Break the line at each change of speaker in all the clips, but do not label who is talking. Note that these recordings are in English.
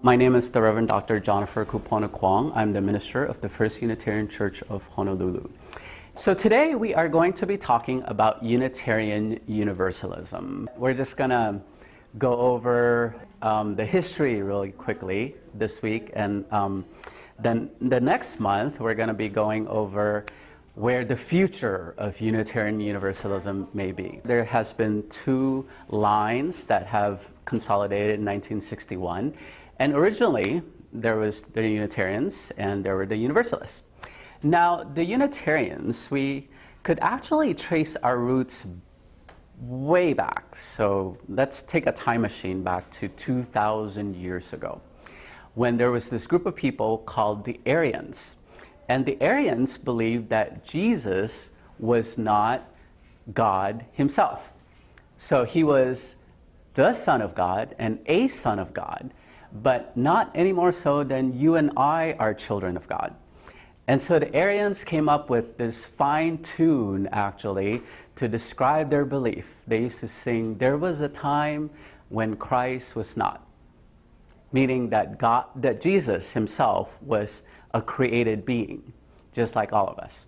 My name is the Reverend Dr. Jonipher Kūpono Kwong. I'm the minister of the First Unitarian Church of Honolulu. So today we are going to be talking about Unitarian Universalism. We're just going to go over the history really quickly this week, and then the next month we're going to be going over where the future of Unitarian Universalism may be. There has been two lines that have consolidated in 1961. And originally, there was the Unitarians and there were the Universalists. Now, the Unitarians, we could actually trace our roots way back. So let's take a time machine back to 2,000 years ago, when there was this group of people called the Arians. And the Arians believed that Jesus was not God himself. So he was the Son of God and a Son of God, but not any more so than you and I are children of God. And so the Arians came up with this fine tune, actually, to describe their belief. They used to sing, "There was a time when Christ was not," meaning that that Jesus himself was a created being, just like all of us.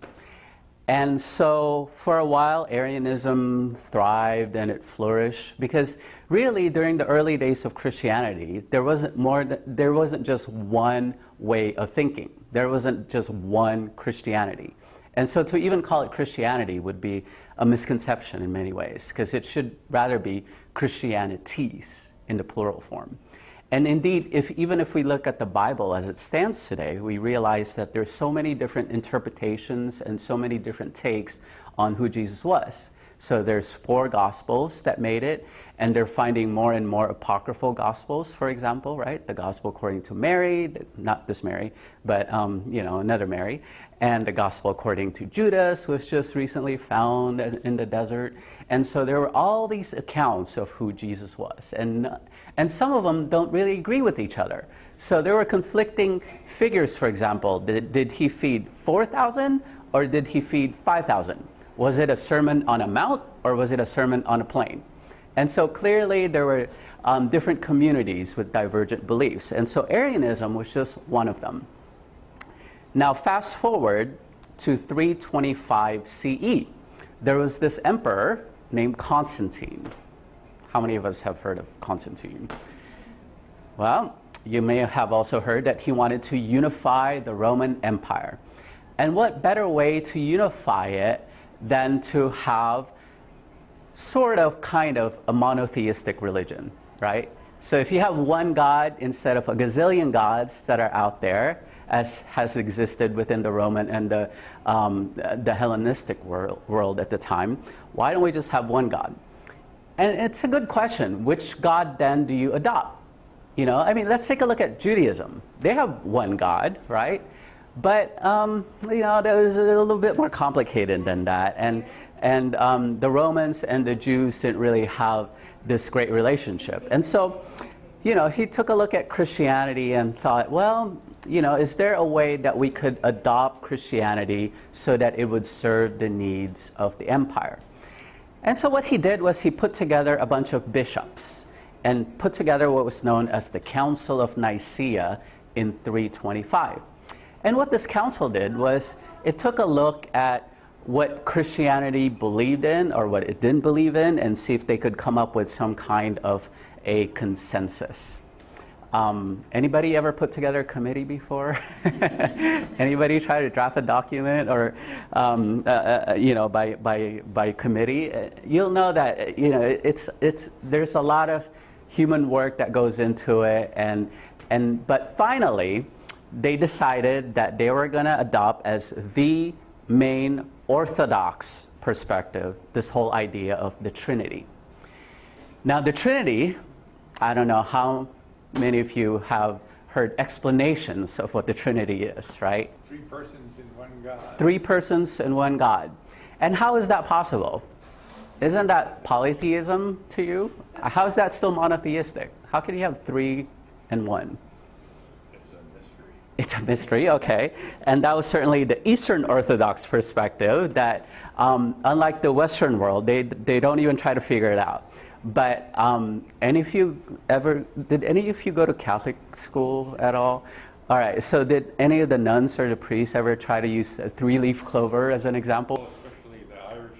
And so for a while, Arianism thrived and it flourished, because really during the early days of Christianity, there wasn't just one way of thinking. There wasn't just one Christianity. And so to even call it Christianity would be a misconception in many ways, because it should rather be Christianities in the plural form. And indeed, even if we look at the Bible as it stands today, we realize that there's so many different interpretations and so many different takes on who Jesus was. So there's 4 Gospels that made it, and they're finding more and more apocryphal Gospels, for example, right? The Gospel according to Mary, not this Mary, but another Mary, and the Gospel according to Judas was just recently found in the desert. And so there were all these accounts of who Jesus was, and some of them don't really agree with each other. So there were conflicting figures, for example. Did he feed 4,000 or did he feed 5,000? Was it a sermon on a mount or was it a sermon on a plain? And so clearly there were different communities with divergent beliefs. And so Arianism was just one of them. Now fast forward to 325 CE. There was this emperor named Constantine. How many of us have heard of Constantine? Well, you may have also heard that he wanted to unify the Roman Empire. And what better way to unify it than to have kind of a monotheistic religion, right? So if you have one God instead of a gazillion gods that are out there, as has existed within the Roman and the Hellenistic world at the time, why don't we just have one God? And it's a good question. Which God then do you adopt? Let's take a look at Judaism. They have one God, right? But that was a little bit more complicated than that. And the Romans and the Jews didn't really have this great relationship. And so, he took a look at Christianity and thought, well, is there a way that we could adopt Christianity so that it would serve the needs of the empire? And so what he did was he put together a bunch of bishops and put together what was known as the Council of Nicaea in 325. And what this council did was it took a look at what Christianity believed in or what it didn't believe in, and see if they could come up with some kind of a consensus. Anybody ever put together a committee before? Anybody try to draft a document or, by committee? You'll know that there's a lot of human work that goes into it, but finally they decided that they were going to adopt as the main orthodox perspective this whole idea of the Trinity. Now the Trinity, I don't know how many of you have heard explanations of what the Trinity is, right?
3 persons in one God.
3 persons in one God. And how is that possible? Isn't that polytheism to you? How is that still monotheistic? How can you have 3 and 1?
It's a mystery.
It's a mystery, okay. And that was certainly the Eastern Orthodox perspective that, unlike the Western world, they don't even try to figure it out. But did any of you go to Catholic school at all? All right, so did any of the nuns or the priests ever try to use a three-leaf clover as an example?
Especially the Irish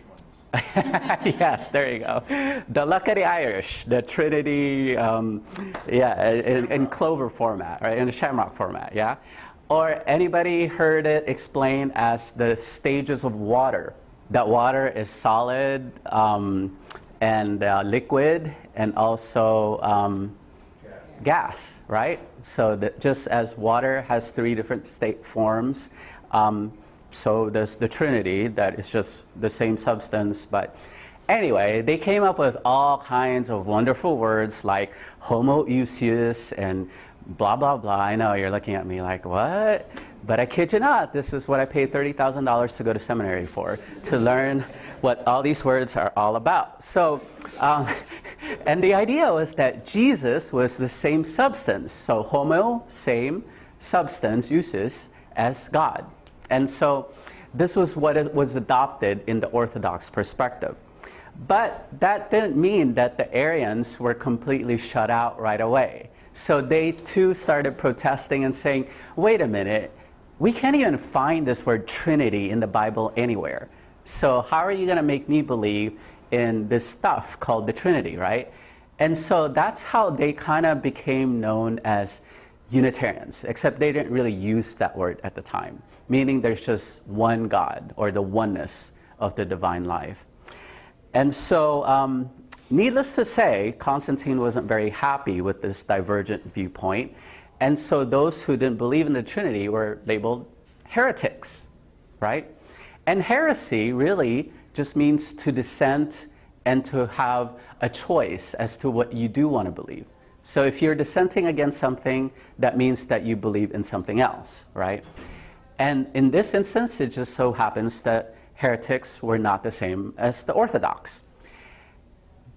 ones.
Yes, there you go. The luck of the Irish, the Trinity, in clover format, right, in the shamrock format, yeah? Or anybody heard it explained as the stages of water? That water is solid and liquid and also gas, right? So that just as water has three different state forms, so there's the Trinity that is just the same substance. But anyway, they came up with all kinds of wonderful words like homoousios and blah, blah, blah. I know you're looking at me like, what? But I kid you not, this is what I paid $30,000 to go to seminary for, to learn what all these words are all about. So, and the idea was that Jesus was the same substance. So homo, same, substance, ousios, as God. And so this was what it was adopted in the Orthodox perspective. But that didn't mean that the Arians were completely shut out right away. So they too started protesting and saying, wait a minute, we can't even find this word Trinity in the Bible anywhere. So how are you going to make me believe in this stuff called the Trinity, right? And so that's how they kind of became known as Unitarians, except they didn't really use that word at the time, meaning there's just one God, or the oneness of the divine life. And so, needless to say, Constantine wasn't very happy with this divergent viewpoint. And so those who didn't believe in the Trinity were labeled heretics, right? And heresy really just means to dissent and to have a choice as to what you do want to believe. So if you're dissenting against something, that means that you believe in something else, right? And in this instance, it just so happens that heretics were not the same as the Orthodox.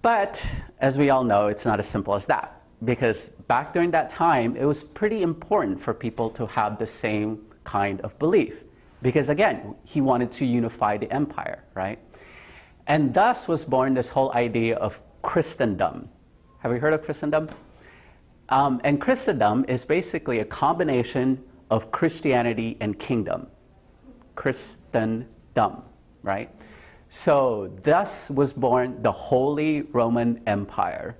But as we all know, it's not as simple as that, because back during that time, it was pretty important for people to have the same kind of belief. Because again, he wanted to unify the empire, right? And thus was born this whole idea of Christendom. Have you heard of Christendom? And Christendom is basically a combination of Christianity and kingdom. Christendom, right? So thus was born the Holy Roman Empire.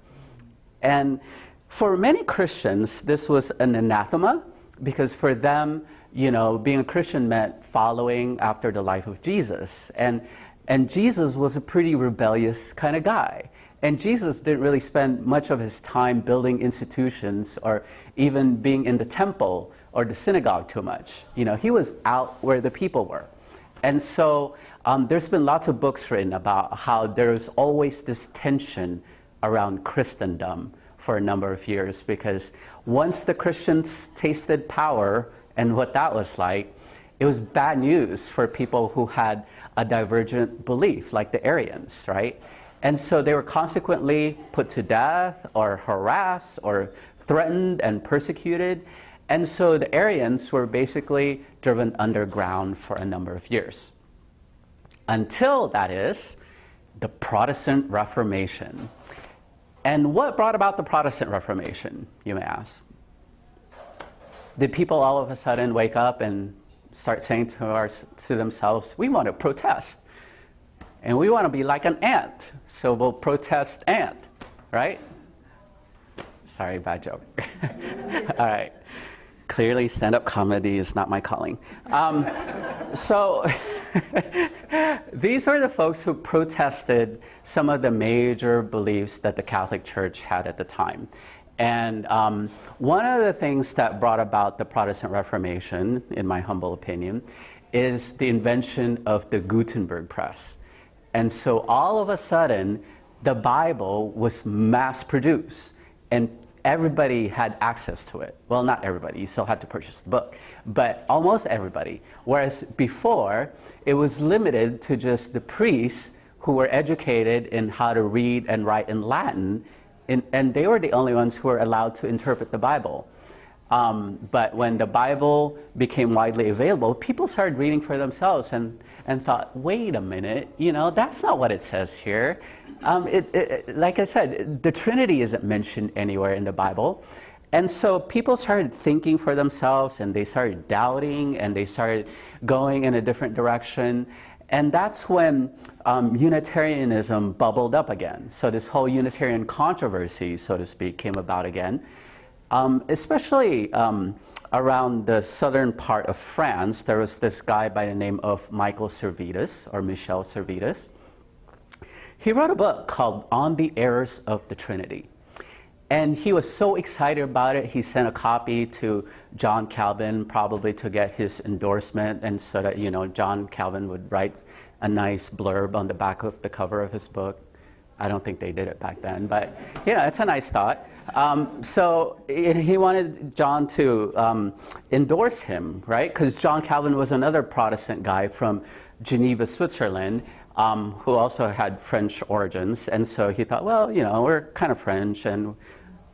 And for many Christians, this was an anathema, because for them, you know, being a Christian meant following after the life of Jesus. And Jesus was a pretty rebellious kind of guy. And Jesus didn't really spend much of his time building institutions or even being in the temple or the synagogue too much. You know, he was out where the people were. And so there's been lots of books written about how there's always this tension around Christendom for a number of years, because once the Christians tasted power and what that was like, it was bad news for people who had a divergent belief, like the Arians, right? And so they were consequently put to death or harassed or threatened and persecuted. And so the Arians were basically driven underground for a number of years. Until, that is, the Protestant Reformation. And what brought about the Protestant Reformation, you may ask? Did people all of a sudden wake up and start saying to themselves, we want to protest, and we want to be like an ant, so we'll protest ant, right? Sorry, bad joke. All right. Clearly, stand-up comedy is not my calling. So these were the folks who protested some of the major beliefs that the Catholic Church had at the time. And one of the things that brought about the Protestant Reformation, in my humble opinion, is the invention of the Gutenberg press. And so all of a sudden, the Bible was mass-produced, and everybody had access to it. Well, not everybody, you still had to purchase the book, but almost everybody. Whereas before, it was limited to just the priests who were educated in how to read and write in Latin, and they were the only ones who were allowed to interpret the Bible. But when the Bible became widely available, people started reading for themselves and thought, wait a minute, that's not what it says here. Like I said, the Trinity isn't mentioned anywhere in the Bible. And so people started thinking for themselves, and they started doubting, and they started going in a different direction. And that's when Unitarianism bubbled up again. So this whole Unitarian controversy, so to speak, came about again. Especially around the southern part of France, there was this guy by the name of Michel Servetus. He wrote a book called On the Errors of the Trinity. And he was so excited about it, he sent a copy to John Calvin, probably to get his endorsement, and so that, John Calvin would write a nice blurb on the back of the cover of his book. I don't think they did it back then, but, it's a nice thought. So he wanted John to endorse him, right? Because John Calvin was another Protestant guy from Geneva, Switzerland, who also had French origins. And so he thought, well, we're kind of French, and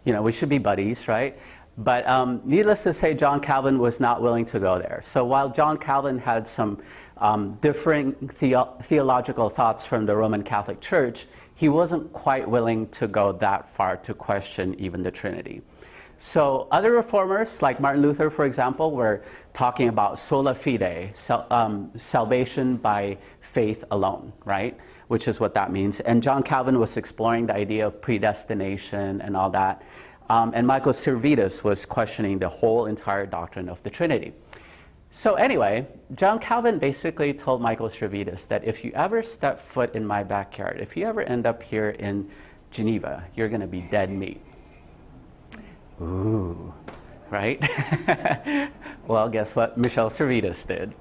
we should be buddies, right? But needless to say, John Calvin was not willing to go there. So while John Calvin had some differing theological thoughts from the Roman Catholic Church, he wasn't quite willing to go that far to question even the Trinity. So other reformers, like Martin Luther, for example, were talking about sola fide, salvation by faith alone, right? Which is what that means. And John Calvin was exploring the idea of predestination and all that. And Michel Servetus was questioning the whole entire doctrine of the Trinity. So anyway, John Calvin basically told Michel Servetus that if you ever step foot in my backyard, if you ever end up here in Geneva, you're going to be dead meat. Ooh, right? Well, guess what Michel Servetus did?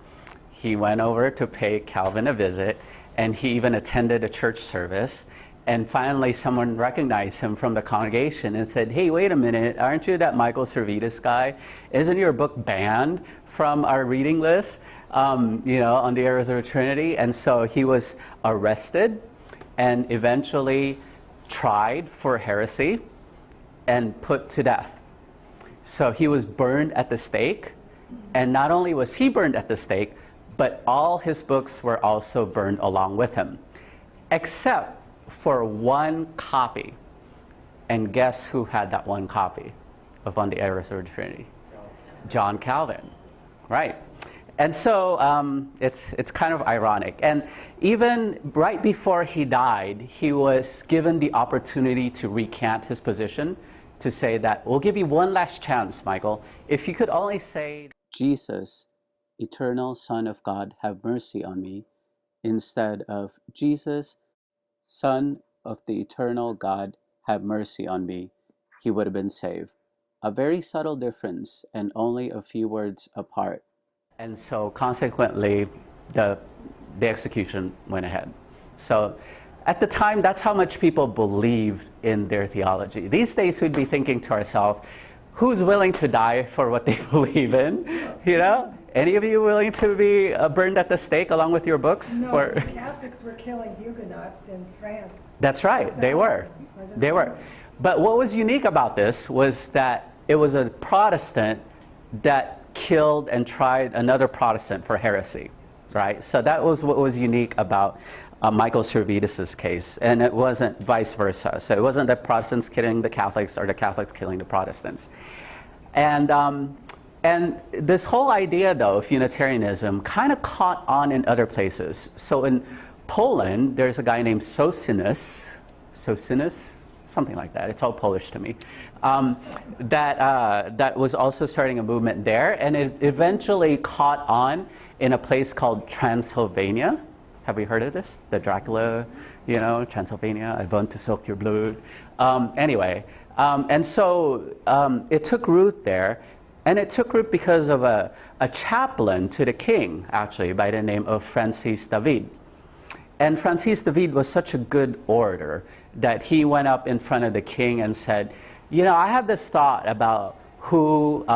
He went over to pay Calvin a visit, and he even attended a church service. And finally, someone recognized him from the congregation and said, hey, wait a minute, aren't you that Michel Servetus guy? Isn't your book banned from our reading list, on the errors of the Trinity? And so he was arrested and eventually tried for heresy and put to death. So he was burned at the stake. And not only was he burned at the stake, but all his books were also burned along with him, except for one copy. And guess who had that one copy of On the Errors of the Trinity? John Calvin, right? And so it's kind of ironic. And even right before he died, he was given the opportunity to recant his position, to say that, we'll give you one last chance, Michael. If you could only say, Jesus, eternal Son of God, have mercy on me, instead of Jesus, Son of the eternal God, have mercy on me, he would have been saved. A very subtle difference and only a few words apart. And so consequently, the execution went ahead. So at the time, that's how much people believed in their theology. These days, we'd be thinking to ourselves, who's willing to die for what they believe in? Any of you willing to be burned at the stake along with your books?
No, the Catholics were killing Huguenots in France.
That's right, they were. They were. But what was unique about this was that it was a Protestant that killed and tried another Protestant for heresy, right? So that was what was unique about Michel Servetus's case, and it wasn't vice versa. So it wasn't the Protestants killing the Catholics or the Catholics killing the Protestants. And this whole idea, though, of Unitarianism kind of caught on in other places. So in Poland, there's a guy named Socinus, something like that. It's all Polish to me. That was also starting a movement there, and it eventually caught on in a place called Transylvania. Have we heard of this? The Dracula, Transylvania, I want to suck your blood. And so it took root there. And it took root because of a chaplain to the king, actually, by the name of Francis David. And Francis David was such a good orator that he went up in front of the king and said, I have this thought about who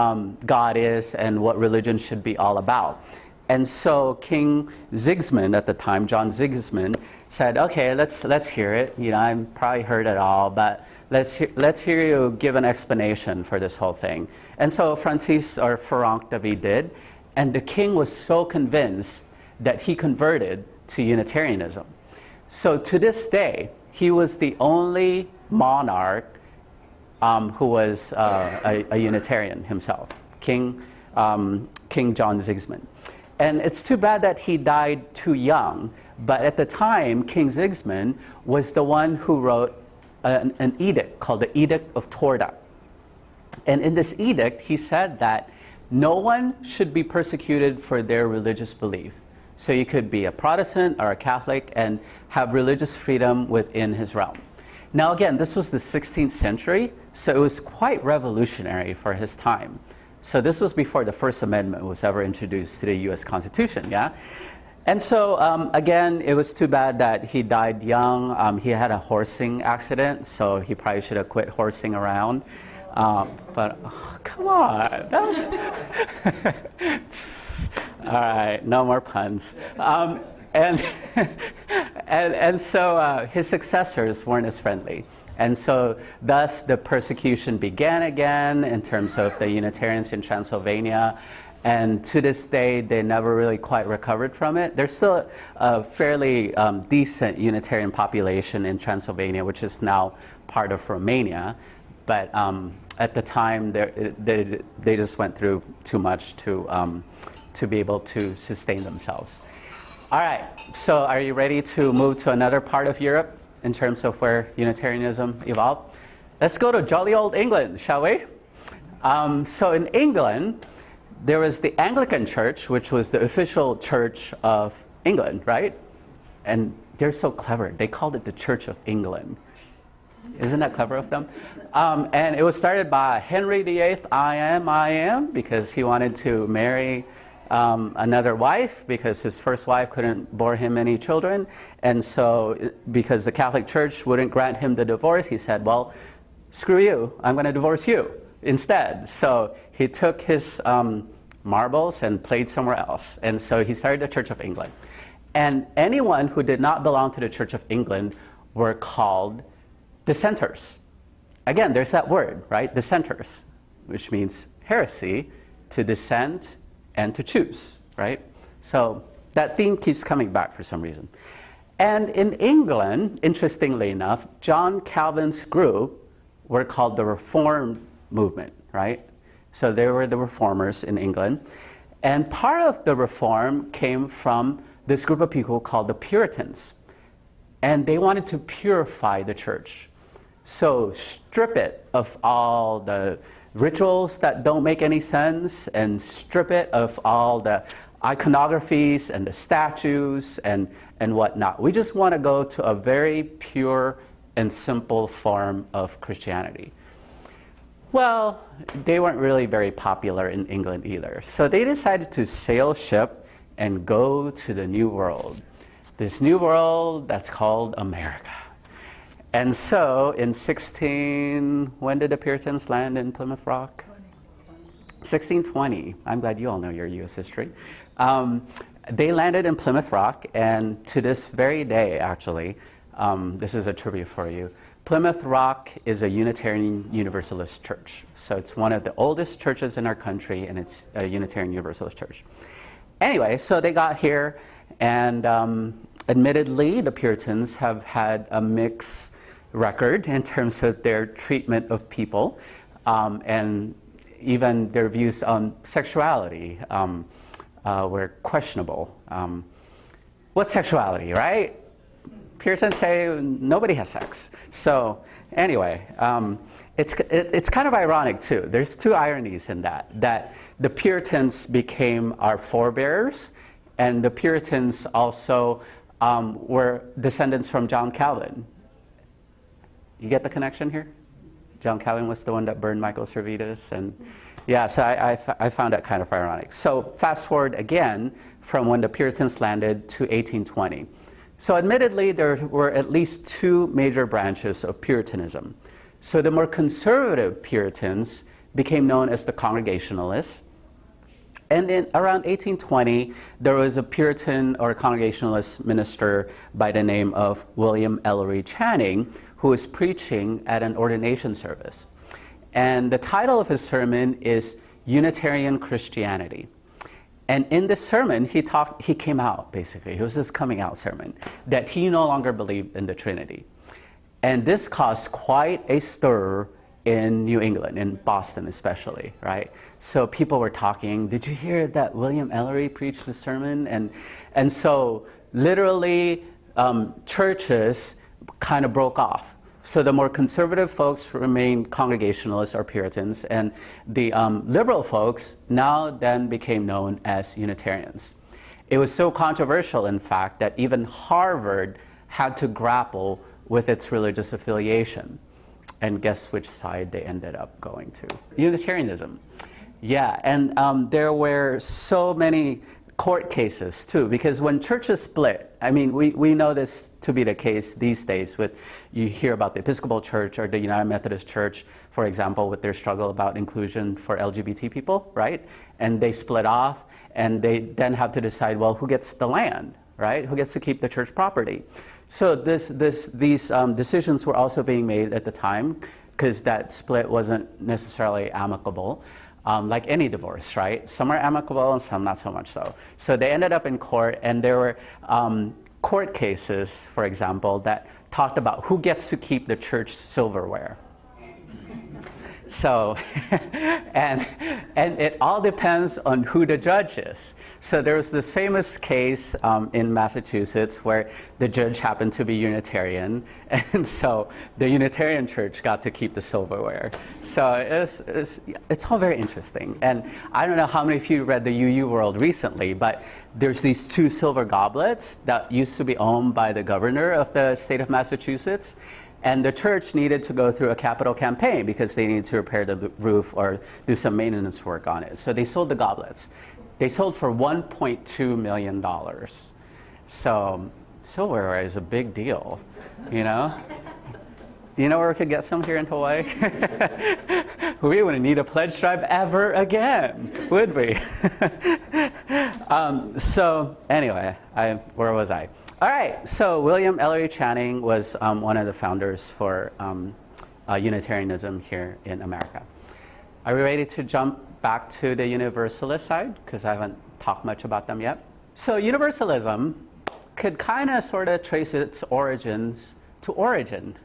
God is and what religion should be all about. And so King Sigismund at the time, John Sigismund, said, okay, let's hear it. You know, I've probably heard it all, but let's hear you give an explanation for this whole thing. And so Francis or Franck David did, and the king was so convinced that he converted to Unitarianism. So to this day, he was the only monarch who was a Unitarian himself, King John Sigismund. And it's too bad that he died too young, but at the time, King Sigismund was the one who wrote an edict called the Edict of Torda. And in this edict, he said that no one should be persecuted for their religious belief. So you could be a Protestant or a Catholic and have religious freedom within his realm. Now again, this was the 16th century, so it was quite revolutionary for his time. So this was before the First Amendment was ever introduced to the US Constitution, yeah? And so again, it was too bad that he died young. He had a horsing accident, so he probably should have quit horsing around. But oh, come on, that was all right. No more puns. And so his successors weren't as friendly, and so thus the persecution began again in terms of the Unitarians in Transylvania. And to this day, they never really quite recovered from it. There's still a fairly decent Unitarian population in Transylvania, which is now part of Romania. But at the time, they just went through too much to be able to sustain themselves. All right, so are you ready to move to another part of Europe in terms of where Unitarianism evolved? Let's go to jolly old England, shall we? So in England, there was the Anglican Church, which was the official church of England, right? And they're so clever. They called it the Church of England. Isn't that clever of them? And it was started by Henry VIII, I am, because he wanted to marry another wife because his first wife couldn't bore him any children. And so because the Catholic Church wouldn't grant him the divorce, he said, well, screw you, I'm going to divorce you instead. So he took his marbles and played somewhere else. And so he started the Church of England. And anyone who did not belong to the Church of England were called dissenters. Again, there's that word, right? Dissenters, which means heresy, to dissent and to choose, right? So that theme keeps coming back for some reason. And in England, interestingly enough, John Calvin's group were called the Reformed movement, right? So they were the reformers in England. And part of the reform came from this group of people called the Puritans. And they wanted to purify the church. So strip it of all the rituals that don't make any sense, and strip it of all the iconographies and the statues and whatnot. We just want to go to a very pure and simple form of Christianity. Well, they weren't really very popular in England either. So they decided to sail ship and go to the New World. This New World that's called America. And so in when did the Puritans land in Plymouth Rock? 1620. I'm glad you all know your U.S. history. They landed in Plymouth Rock, and to this very day, actually, this is a trivia for you, Plymouth Rock is a Unitarian Universalist church. So it's one of the oldest churches in our country, and it's a Unitarian Universalist church. Anyway, so they got here, and admittedly, the Puritans have had a mixed record in terms of their treatment of people, and even their views on sexuality were questionable. What's sexuality, right? Puritans say nobody has sex. So anyway, it's kind of ironic too. There's two ironies in that the Puritans became our forebears, and the Puritans also were descendants from John Calvin. You get the connection here? John Calvin was the one that burned Michael Servetus, and yeah, so I found that kind of ironic. So fast forward again from when the Puritans landed to 1820. So admittedly, there were at least two major branches of Puritanism. So the more conservative Puritans became known as the Congregationalists, And in around 1820, there was a Puritan or Congregationalist minister by the name of William Ellery Channing who was preaching at an ordination service. And the title of his sermon is Unitarian Christianity. And in this sermon, he came out, basically. It was this coming out sermon, that he no longer believed in the Trinity. And this caused quite a stir in New England, in Boston especially, right? So people were talking, did you hear that William Ellery preached the sermon? And so literally churches kind of broke off. So the more conservative folks remained Congregationalists or Puritans, and the liberal folks now then became known as Unitarians. It was so controversial, in fact, that even Harvard had to grapple with its religious affiliation. And guess which side they ended up going to? Unitarianism. Yeah, and there were so many court cases too, because when churches split, I mean, we know this to be the case these days with, you hear about the Episcopal Church or the United Methodist Church, for example, with their struggle about inclusion for LGBT people, right? And they split off, and they then have to decide, well, who gets the land, right? Who gets to keep the church property? So these decisions were also being made at the time, because that split wasn't necessarily amicable. Like any divorce, right? Some are amicable and some not so much so. So they ended up in court, and there were court cases, for example, that talked about who gets to keep the church silverware. So, and it all depends on who the judge is. So there was this famous case in Massachusetts where the judge happened to be Unitarian, and so the Unitarian church got to keep the silverware. So it's all very interesting. And I don't know how many of you read the UU World recently, but there's these two silver goblets that used to be owned by the governor of the state of Massachusetts. And the church needed to go through a capital campaign because they needed to repair the roof or do some maintenance work on it. So they sold the goblets. They sold for $1.2 million. So silverware is a big deal, you know? Do you know where we could get some here in Hawaii? We wouldn't need a pledge drive ever again, would we? So anyway, where was I? All right, so William Ellery Channing was one of the founders for Unitarianism here in America. Are we ready to jump back to the Universalist side? Because I haven't talked much about them yet. So Universalism could kind of sort of trace its origins to Origen,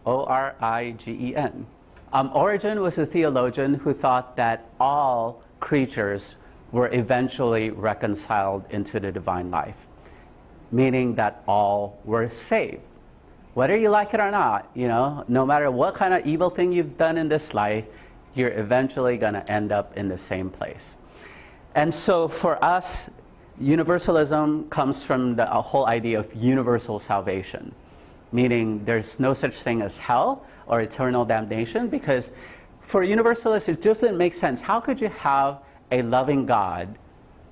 O-R-I-G-E-N. Origen was a theologian who thought that all creatures were eventually reconciled into the divine life, meaning that all were saved. Whether you like it or not, you know, no matter what kind of evil thing you've done in this life, you're eventually going to end up in the same place. And so for us, universalism comes from the whole idea of universal salvation, meaning there's no such thing as hell or eternal damnation, because for universalists, it just didn't make sense. How could you have a loving God,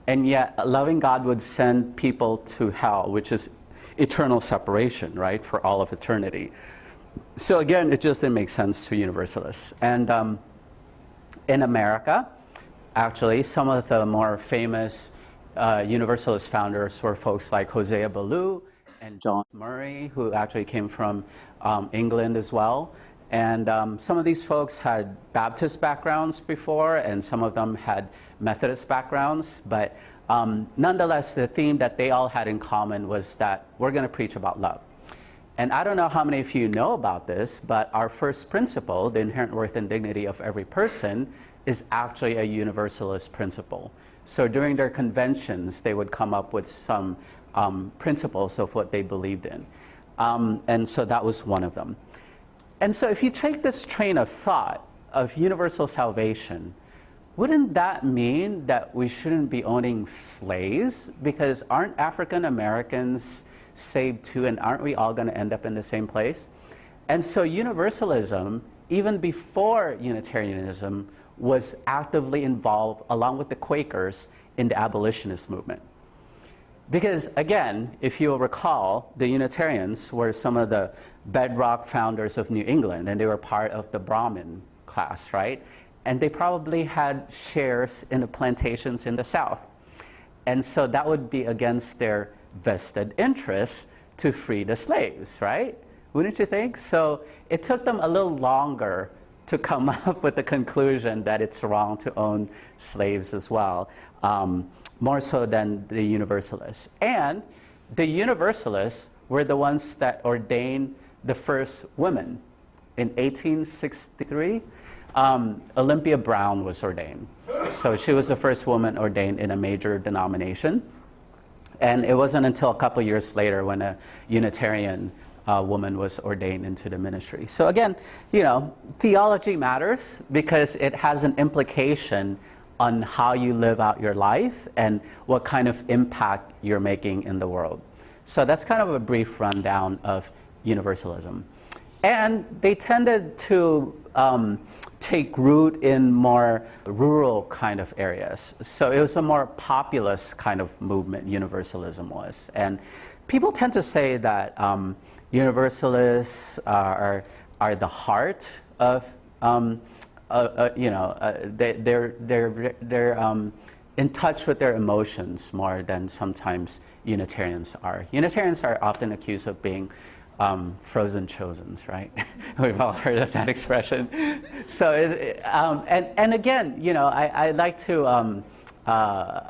and yet a loving God would send people to hell, which is eternal separation, right, for all of eternity? So again, it just didn't make sense to universalists. And in America, actually, some of the more famous universalist founders were folks like Hosea Ballou and John Murray, who actually came from England as well. And some of these folks had Baptist backgrounds before, and some of them had Methodist backgrounds. But nonetheless, the theme that they all had in common was that we're going to preach about love. And I don't know how many of you know about this, but our first principle, the inherent worth and dignity of every person, is actually a universalist principle. So during their conventions, they would come up with some principles of what they believed in. And so that was one of them. And so if you take this train of thought of universal salvation, wouldn't that mean that we shouldn't be owning slaves? Because aren't African Americans saved too, and aren't we all going to end up in the same place? And so universalism, even before Unitarianism, was actively involved, along with the Quakers, in the abolitionist movement. Because again, if you'll recall, the Unitarians were some of the bedrock founders of New England, and they were part of the Brahmin class, right? and they probably had shares in the plantations in the South. And so that would be against their vested interests to free the slaves, right? Wouldn't you think? So it took them a little longer to come up with the conclusion that it's wrong to own slaves as well, more so than the Universalists. And the Universalists were the ones that ordained the first women. In 1863, Olympia Brown was ordained. So she was the first woman ordained in a major denomination. And it wasn't until a couple years later when a Unitarian woman was ordained into the ministry. So again, you know, theology matters because it has an implication on how you live out your life and what kind of impact you're making in the world. So that's kind of a brief rundown of Universalism. And they tended to take root in more rural kind of areas. So it was a more populist kind of movement, Universalism was. And people tend to say that Universalists are the heart of, you know, they're in touch with their emotions more than sometimes Unitarians are. Unitarians are often accused of being frozen chosens, right? We've all heard of that expression. So, and again, you know, I like to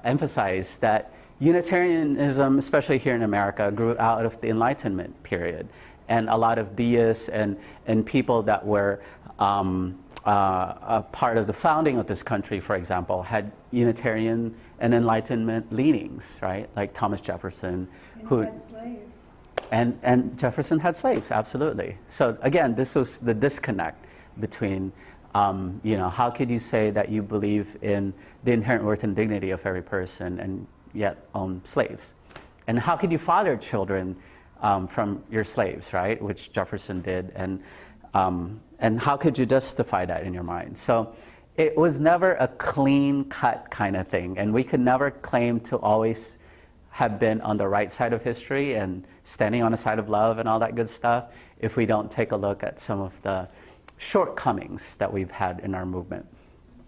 emphasize that Unitarianism, especially here in America, grew out of the Enlightenment period. And a lot of deists and people that were a part of the founding of this country, for example, had Unitarian and Enlightenment leanings, right? Like Thomas Jefferson,
And
who
had slaves.
and Jefferson had slaves, absolutely. So again, this was the disconnect between, you know, how could you say that you believe in the inherent worth and dignity of every person and yet own slaves? And how could you father children from your slaves, right? Which Jefferson did, and how could you justify that in your mind? So it was never a clean-cut kind of thing, and we could never claim to always have been on the right side of history and standing on the side of love and all that good stuff if we don't take a look at some of the shortcomings that we've had in our movement.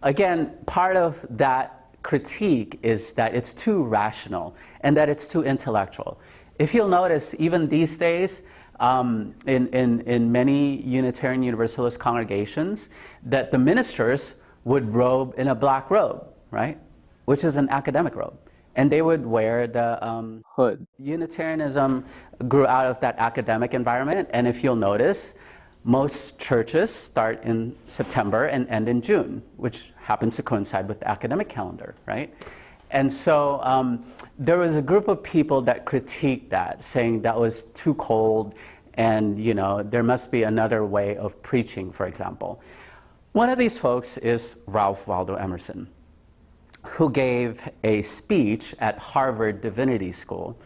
Again, part of that critique is that it's too rational and that it's too intellectual. If you'll notice, even these days, in many Unitarian Universalist congregations, that the ministers would robe in a black robe, right? Which is an academic robe. And they would wear the hood. Unitarianism grew out of that academic environment, and if you'll notice, most churches start in September and end in June, which happens to coincide with the academic calendar, right? And so there was a group of people that critiqued that, saying that was too cold, and you know, there must be another way of preaching, for example. One of these folks is Ralph Waldo Emerson, who gave a speech at Harvard Divinity School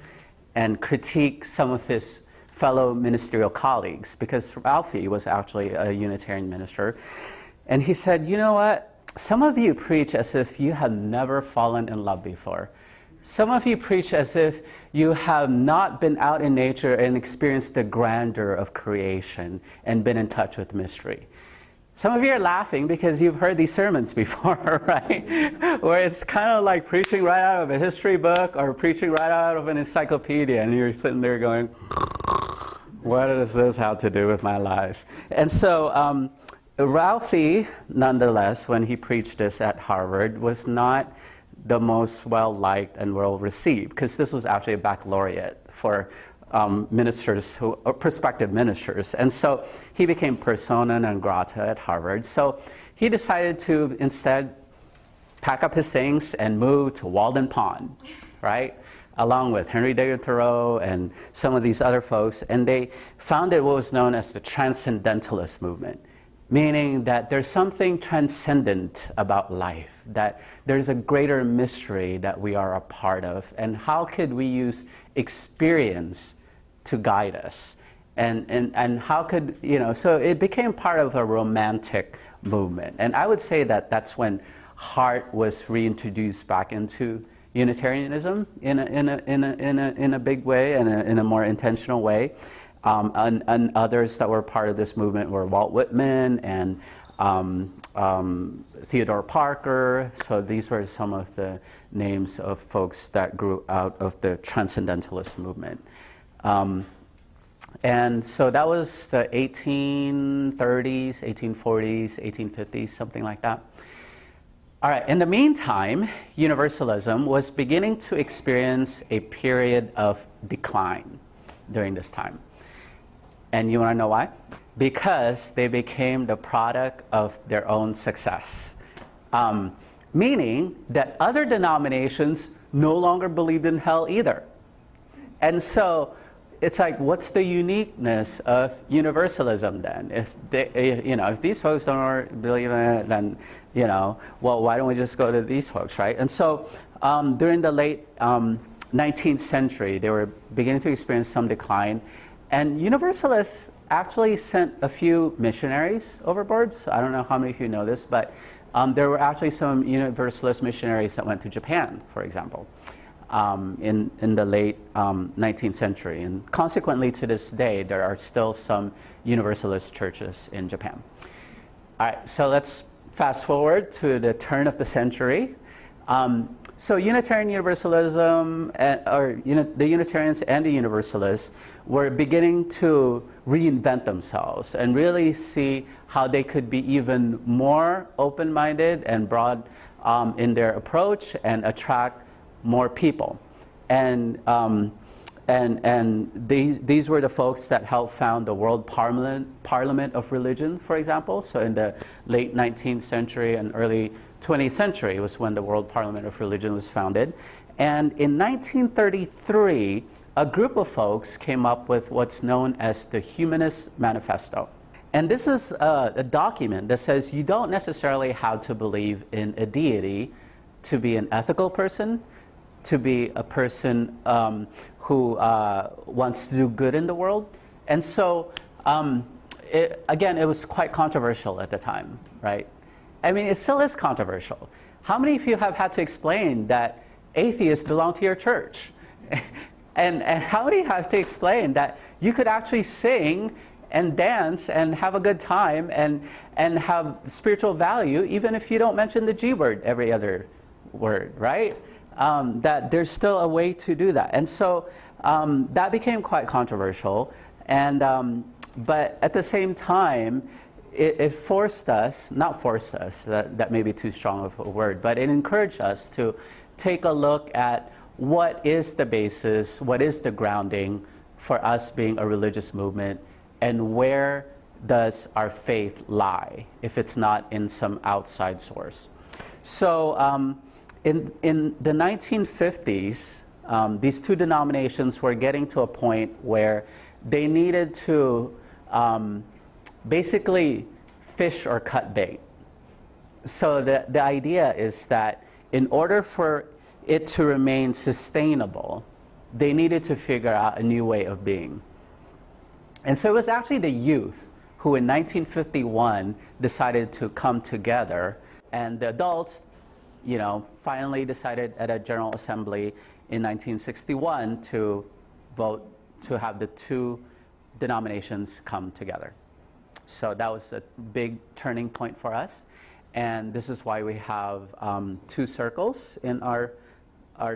and critiqued some of his fellow ministerial colleagues, because Ralphie was actually a Unitarian minister. And he said, you know what? Some of you preach as if you have never fallen in love before. Some of you preach as if you have not been out in nature and experienced the grandeur of creation and been in touch with mystery. Some of you are laughing because you've heard these sermons before, right? Where it's kind of like preaching right out of a history book or preaching right out of an encyclopedia, and you're sitting there going, what does this have to do with my life? And so Ralphie, nonetheless, when he preached this at Harvard, was not the most well-liked and well-received, because this was actually a baccalaureate for ministers who, or prospective ministers. And so he became persona non grata at Harvard. So he decided to instead pack up his things and move to Walden Pond, right? Along with Henry David Thoreau and some of these other folks. And they founded what was known as the Transcendentalist movement, meaning that there's something transcendent about life, that there's a greater mystery that we are a part of. And how could we use experience to guide us? And how could, you know, so it became part of a romantic movement. And I would say that that's when heart was reintroduced back into Unitarianism in a big way and in a more intentional way. And others that were part of this movement were Walt Whitman and Theodore Parker. So these were some of the names of folks that grew out of the Transcendentalist movement. And so that was the 1830s, 1840s, 1850s, something like that. All right, in the meantime, Universalism was beginning to experience a period of decline during this time. And you want to know why? Because they became the product of their own success. Meaning that other denominations no longer believed in hell either. And so it's like, what's the uniqueness of Universalism then? If they, if these folks don't believe in it, then, well, why don't we just go to these folks, right? And so during the late 19th century, they were beginning to experience some decline. And Universalists actually sent a few missionaries overboard. So I don't know how many of you know this, but there were actually some Universalist missionaries that went to Japan, for example. In the late 19th century. And consequently, to this day, there are still some Universalist churches in Japan. All right, so let's fast forward to the turn of the century. So Unitarian Universalism, the Unitarians and the Universalists were beginning to reinvent themselves and really see how they could be even more open-minded and broad in their approach and attract more people. And these were the folks that helped found the World Parliament of Religion, for example. So in the late 19th century and early 20th century was when the World Parliament of Religion was founded. And in 1933, a group of folks came up with what's known as the Humanist Manifesto. And this is a document that says you don't necessarily have to believe in a deity to be an ethical person, to be a person who wants to do good in the world. And so, again, it was quite controversial at the time, right? I mean, it still is controversial. How many of you have had to explain that atheists belong to your church? and how many have to explain that you could actually sing and dance and have a good time and have spiritual value even if you don't mention the G word every other word, right? That there's still a way to do that. And so that became quite controversial. And, but at the same time, it forced us, not forced us, that may be too strong of a word, but it encouraged us to take a look at what is the basis, what is the grounding for us being a religious movement, and where does our faith lie if it's not in some outside source. So in the 1950s, these two denominations were getting to a point where they needed to basically fish or cut bait. So the idea is that in order for it to remain sustainable, they needed to figure out a new way of being. And so it was actually the youth who in 1951 decided to come together, and the adults finally decided at a General Assembly in 1961 to vote to have the two denominations come together. So that was a big turning point for us. And this is why we have two circles in our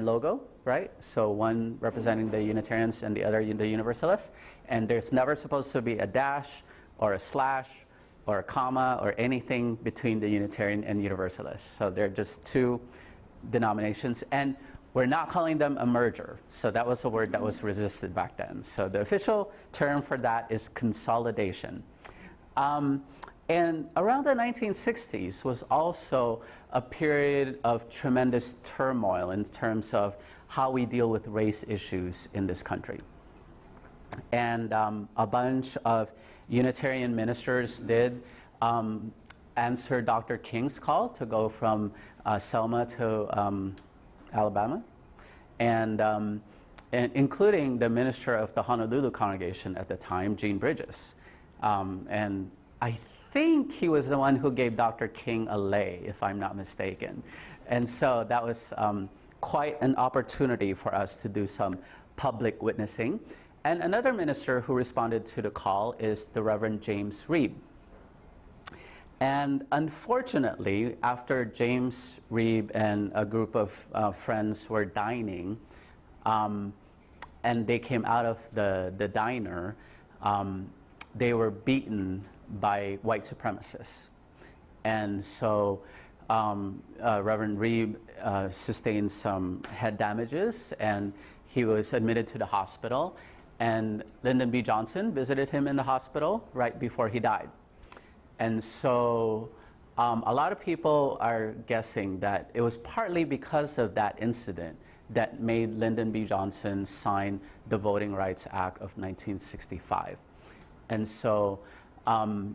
logo, right? So one representing the Unitarians and the other the Universalists. And there's never supposed to be a dash or a slash or a comma or anything between the Unitarian and Universalists. So they're just two denominations. And we're not calling them a merger. So that was a word that was resisted back then. So the official term for that is consolidation. And around the 1960s was also a period of tremendous turmoil in terms of how we deal with race issues in this country. And a bunch of Unitarian ministers did answer Dr. King's call to go from Selma to Alabama, and including the minister of the Honolulu congregation at the time, Gene Bridges. And I think he was the one who gave Dr. King a lay, if I'm not mistaken. And so that was quite an opportunity for us to do some public witnessing. And another minister who responded to the call is the Reverend James Reed. And unfortunately, after James Reeb and a group of friends were dining, and they came out of the diner, they were beaten by white supremacists. And so Reverend Reeb sustained some head damages, and he was admitted to the hospital. And Lyndon B. Johnson visited him in the hospital right before he died. And so a lot of people are guessing that it was partly because of that incident that made Lyndon B. Johnson sign the Voting Rights Act of 1965. And so,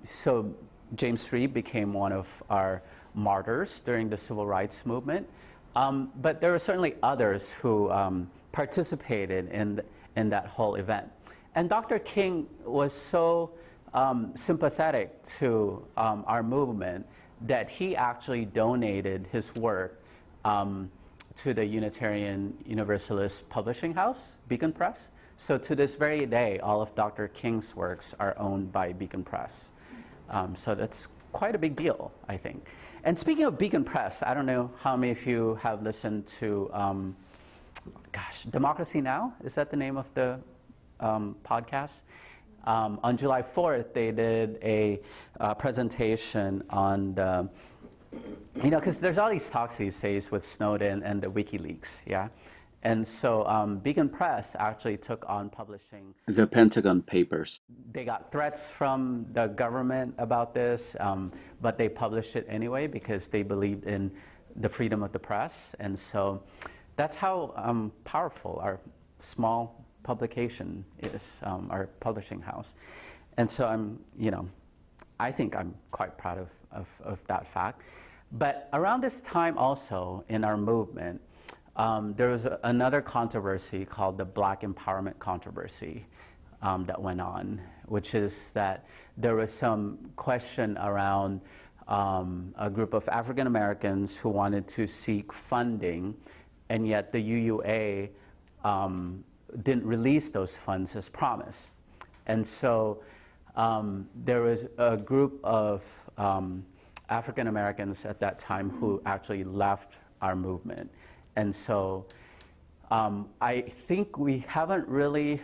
so James Reeb became one of our martyrs during the civil rights movement. But there were certainly others who participated in that whole event. And Dr. King was so sympathetic to our movement that he actually donated his work to the Unitarian Universalist publishing house, Beacon Press. So to this very day, all of Dr. King's works are owned by Beacon Press. So that's quite a big deal, I think. And speaking of Beacon Press, I don't know how many of you have listened to, Democracy Now! Is that the name of the podcast? On July 4th, they did a presentation on the, because there's all these talks these days with Snowden and the WikiLeaks, yeah? And so Beacon Press actually took on publishing the Pentagon Papers. They got threats from the government about this, but they published it anyway because they believed in the freedom of the press. And so that's how powerful our small publication is, our publishing house. And so I think I'm quite proud of that fact. But around this time also in our movement, there was another controversy called the Black Empowerment Controversy that went on, which is that there was some question around a group of African Americans who wanted to seek funding, and yet the UUA didn't release those funds as promised. And so there was a group of African Americans at that time who actually left our movement. And so I think we haven't really,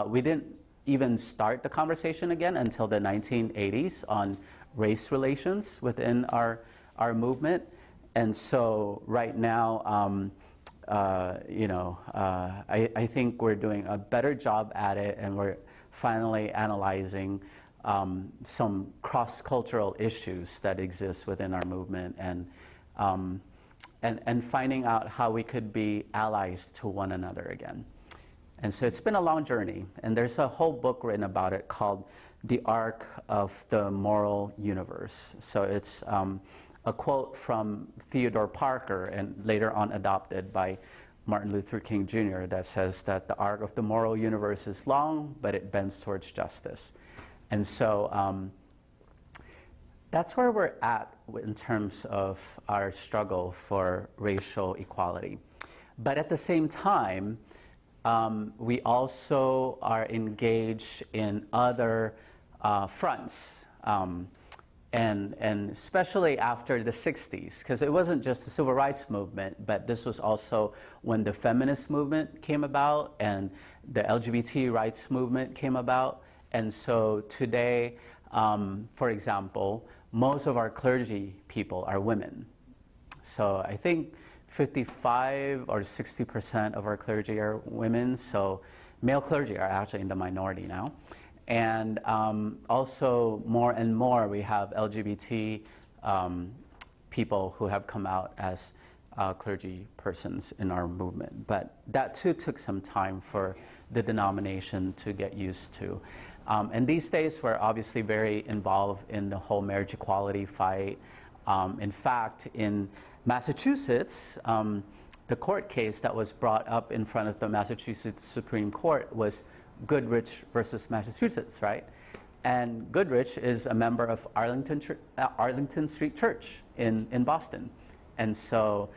we didn't even start the conversation again until the 1980s on race relations within our movement. And so right now, I think we're doing a better job at it, and we're finally analyzing some cross-cultural issues that exist within our movement, and finding out how we could be allies to one another again. And so it's been a long journey, and there's a whole book written about it called The Arc of the Moral Universe. So it's a quote from Theodore Parker, and later on adopted by Martin Luther King Jr., that says that the arc of the moral universe is long, but it bends towards justice. And so that's where we're at in terms of our struggle for racial equality. But at the same time, we also are engaged in other fronts, and especially after the 60s, because it wasn't just the civil rights movement, but this was also when the feminist movement came about and the LGBT rights movement came about. And so today, for example, most of our clergy people are women. So I think 55 or 60% of our clergy are women, so male clergy are actually in the minority now. And also more and more we have LGBT people who have come out as clergy persons in our movement. But that too took some time for the denomination to get used to. And these days we're obviously very involved in the whole marriage equality fight. In fact, in Massachusetts, the court case that was brought up in front of the Massachusetts Supreme Court was Goodrich versus Massachusetts, right? And Goodrich is a member of Arlington Street Church in Boston. And so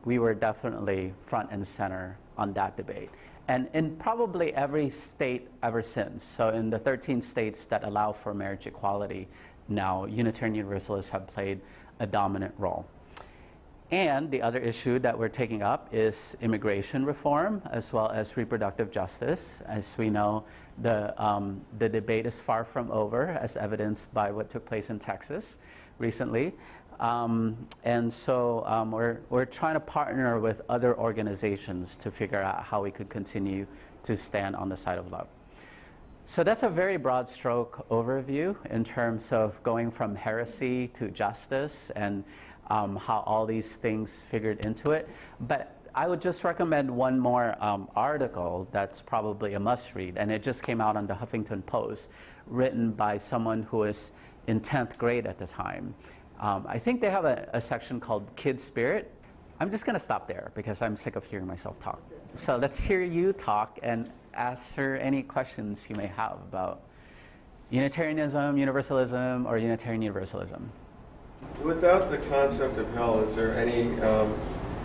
we were definitely front and center on that debate. And in probably every state ever since, so in the 13 states that allow for marriage equality, now Unitarian Universalists have played a dominant role. And the other issue that we're taking up is immigration reform as well as reproductive justice. As we know, the debate is far from over, as evidenced by what took place in Texas recently. And so we're trying to partner with other organizations to figure out how we could continue to stand on the side of love. So that's a very broad stroke overview in terms of going from heresy to justice and how all these things figured into it. But I would just recommend one more article that's probably a must read, and it just came out on the Huffington Post, written by someone who was in 10th grade at the time. I think they have a section called Kid Spirit. I'm just gonna stop there because I'm sick of hearing myself talk. So let's hear you talk and answer any questions you may have about Unitarianism, Universalism, or Unitarian Universalism.
Without the concept of hell, is there any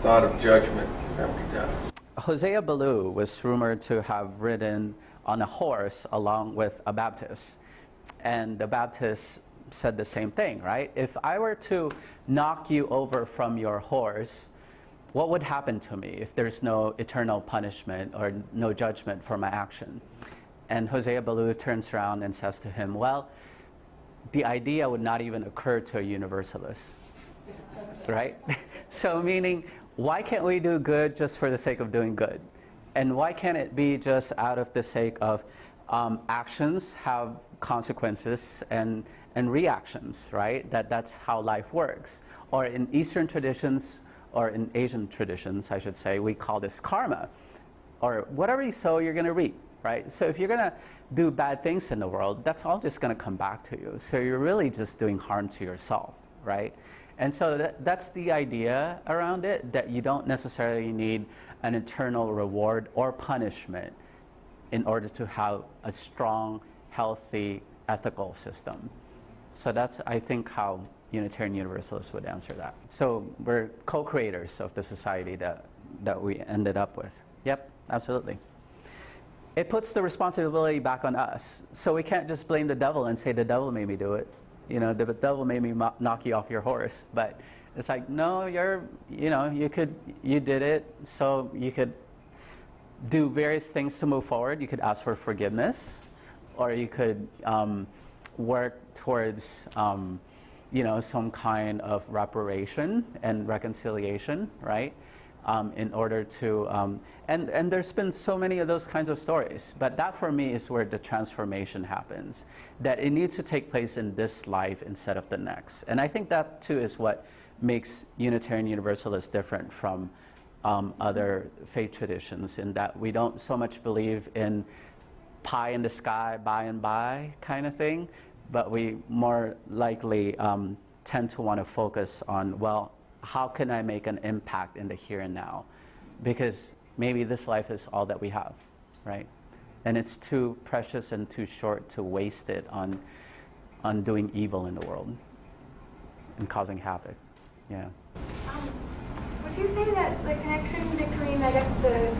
thought of judgment after death?
Hosea Ballou was rumored to have ridden on a horse along with a Baptist. And the Baptist said the same thing, right? If I were to knock you over from your horse, what would happen to me if there's no eternal punishment or no judgment for my action? And Hosea Ballou turns around and says to him, well, the idea would not even occur to a universalist, right? So meaning, why can't we do good just for the sake of doing good? And why can't it be just out of the sake of actions have consequences and reactions, right? That's how life works. Or in Eastern traditions, or in Asian traditions, I should say, we call this karma. Or whatever you sow, you're gonna reap, right? So if you're gonna do bad things in the world, that's all just gonna come back to you. So you're really just doing harm to yourself, right? And so that's the idea around it, that you don't necessarily need an eternal reward or punishment in order to have a strong, healthy, ethical system. So that's, I think, how Unitarian Universalists would answer that. So we're co-creators of the society that we ended up with. Yep, absolutely. It puts the responsibility back on us. So we can't just blame the devil and say the devil made me do it. You know, the devil made me knock you off your horse. But it's like, no, you did it. So you could do various things to move forward. You could ask for forgiveness, or you could work towards some kind of reparation and reconciliation, right? In order to, and there's been so many of those kinds of stories, but that for me is where the transformation happens, that it needs to take place in this life instead of the next. And I think that too is what makes Unitarian Universalists different from other faith traditions, in that we don't so much believe in pie in the sky, by and by kind of thing, but we more likely tend to want to focus on, well, how can I make an impact in the here and now? Because maybe this life is all that we have, right? And it's too precious and too short to waste it on doing evil in the world and causing havoc. Yeah.
Would you say that the connection between, I guess, the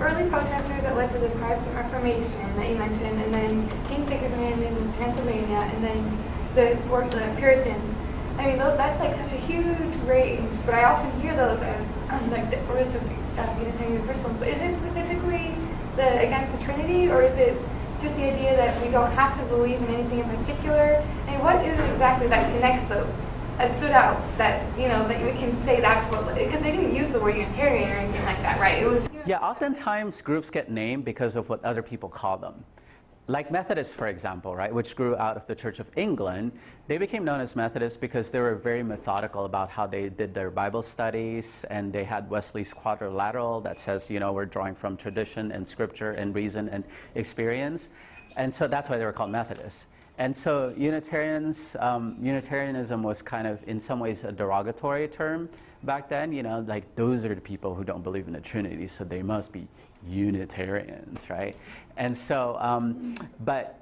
early protesters that led to the Protestant Reformation that you mentioned, and then King's Man in Pennsylvania, and then the Puritans, I mean, that's like such a huge range, but I often hear those as like the roots of Unitarian Universalism. But is it specifically against the Trinity, or is it just the idea that we don't have to believe in anything in particular? I mean, what is it exactly that connects those, that stood out, that that we can say that's what, because they didn't use the word Unitarian or anything like that, right? It was.
Yeah, oftentimes groups get named because of what other people call them. Like Methodists, for example, right, which grew out of the Church of England, they became known as Methodists because they were very methodical about how they did their Bible studies, and they had Wesley's quadrilateral that says, we're drawing from tradition and scripture and reason and experience. And so that's why they were called Methodists. And so Unitarianism was kind of, in some ways, a derogatory term back then, like those are the people who don't believe in the Trinity, so they must be Unitarians, right? And so, but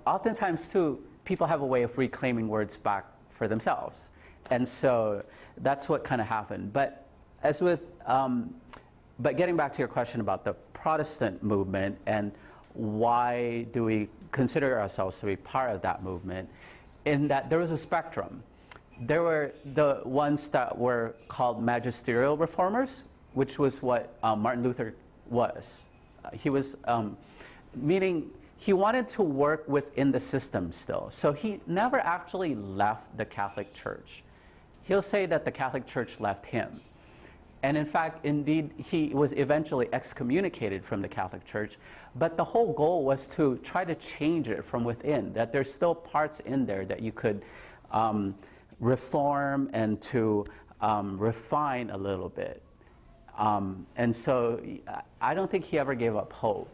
oftentimes too, people have a way of reclaiming words back for themselves. And so that's what kind of happened. But as with, but getting back to your question about the Protestant movement and why do we consider ourselves to be part of that movement, in that there was a spectrum. There were the ones that were called magisterial reformers, which was what Martin Luther was. He was, meaning he wanted to work within the system still. So he never actually left the Catholic Church. He'll say that the Catholic Church left him. And in fact, indeed, he was eventually excommunicated from the Catholic Church. But the whole goal was to try to change it from within, that there's still parts in there that you could reform and to refine a little bit. And so I don't think he ever gave up hope.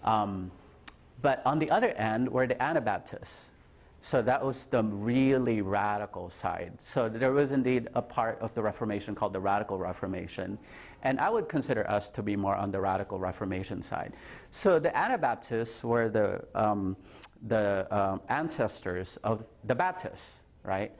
But on the other end were the Anabaptists. So that was the really radical side. So there was indeed a part of the Reformation called the Radical Reformation. And I would consider us to be more on the Radical Reformation side. So the Anabaptists were the ancestors of the Baptists, right?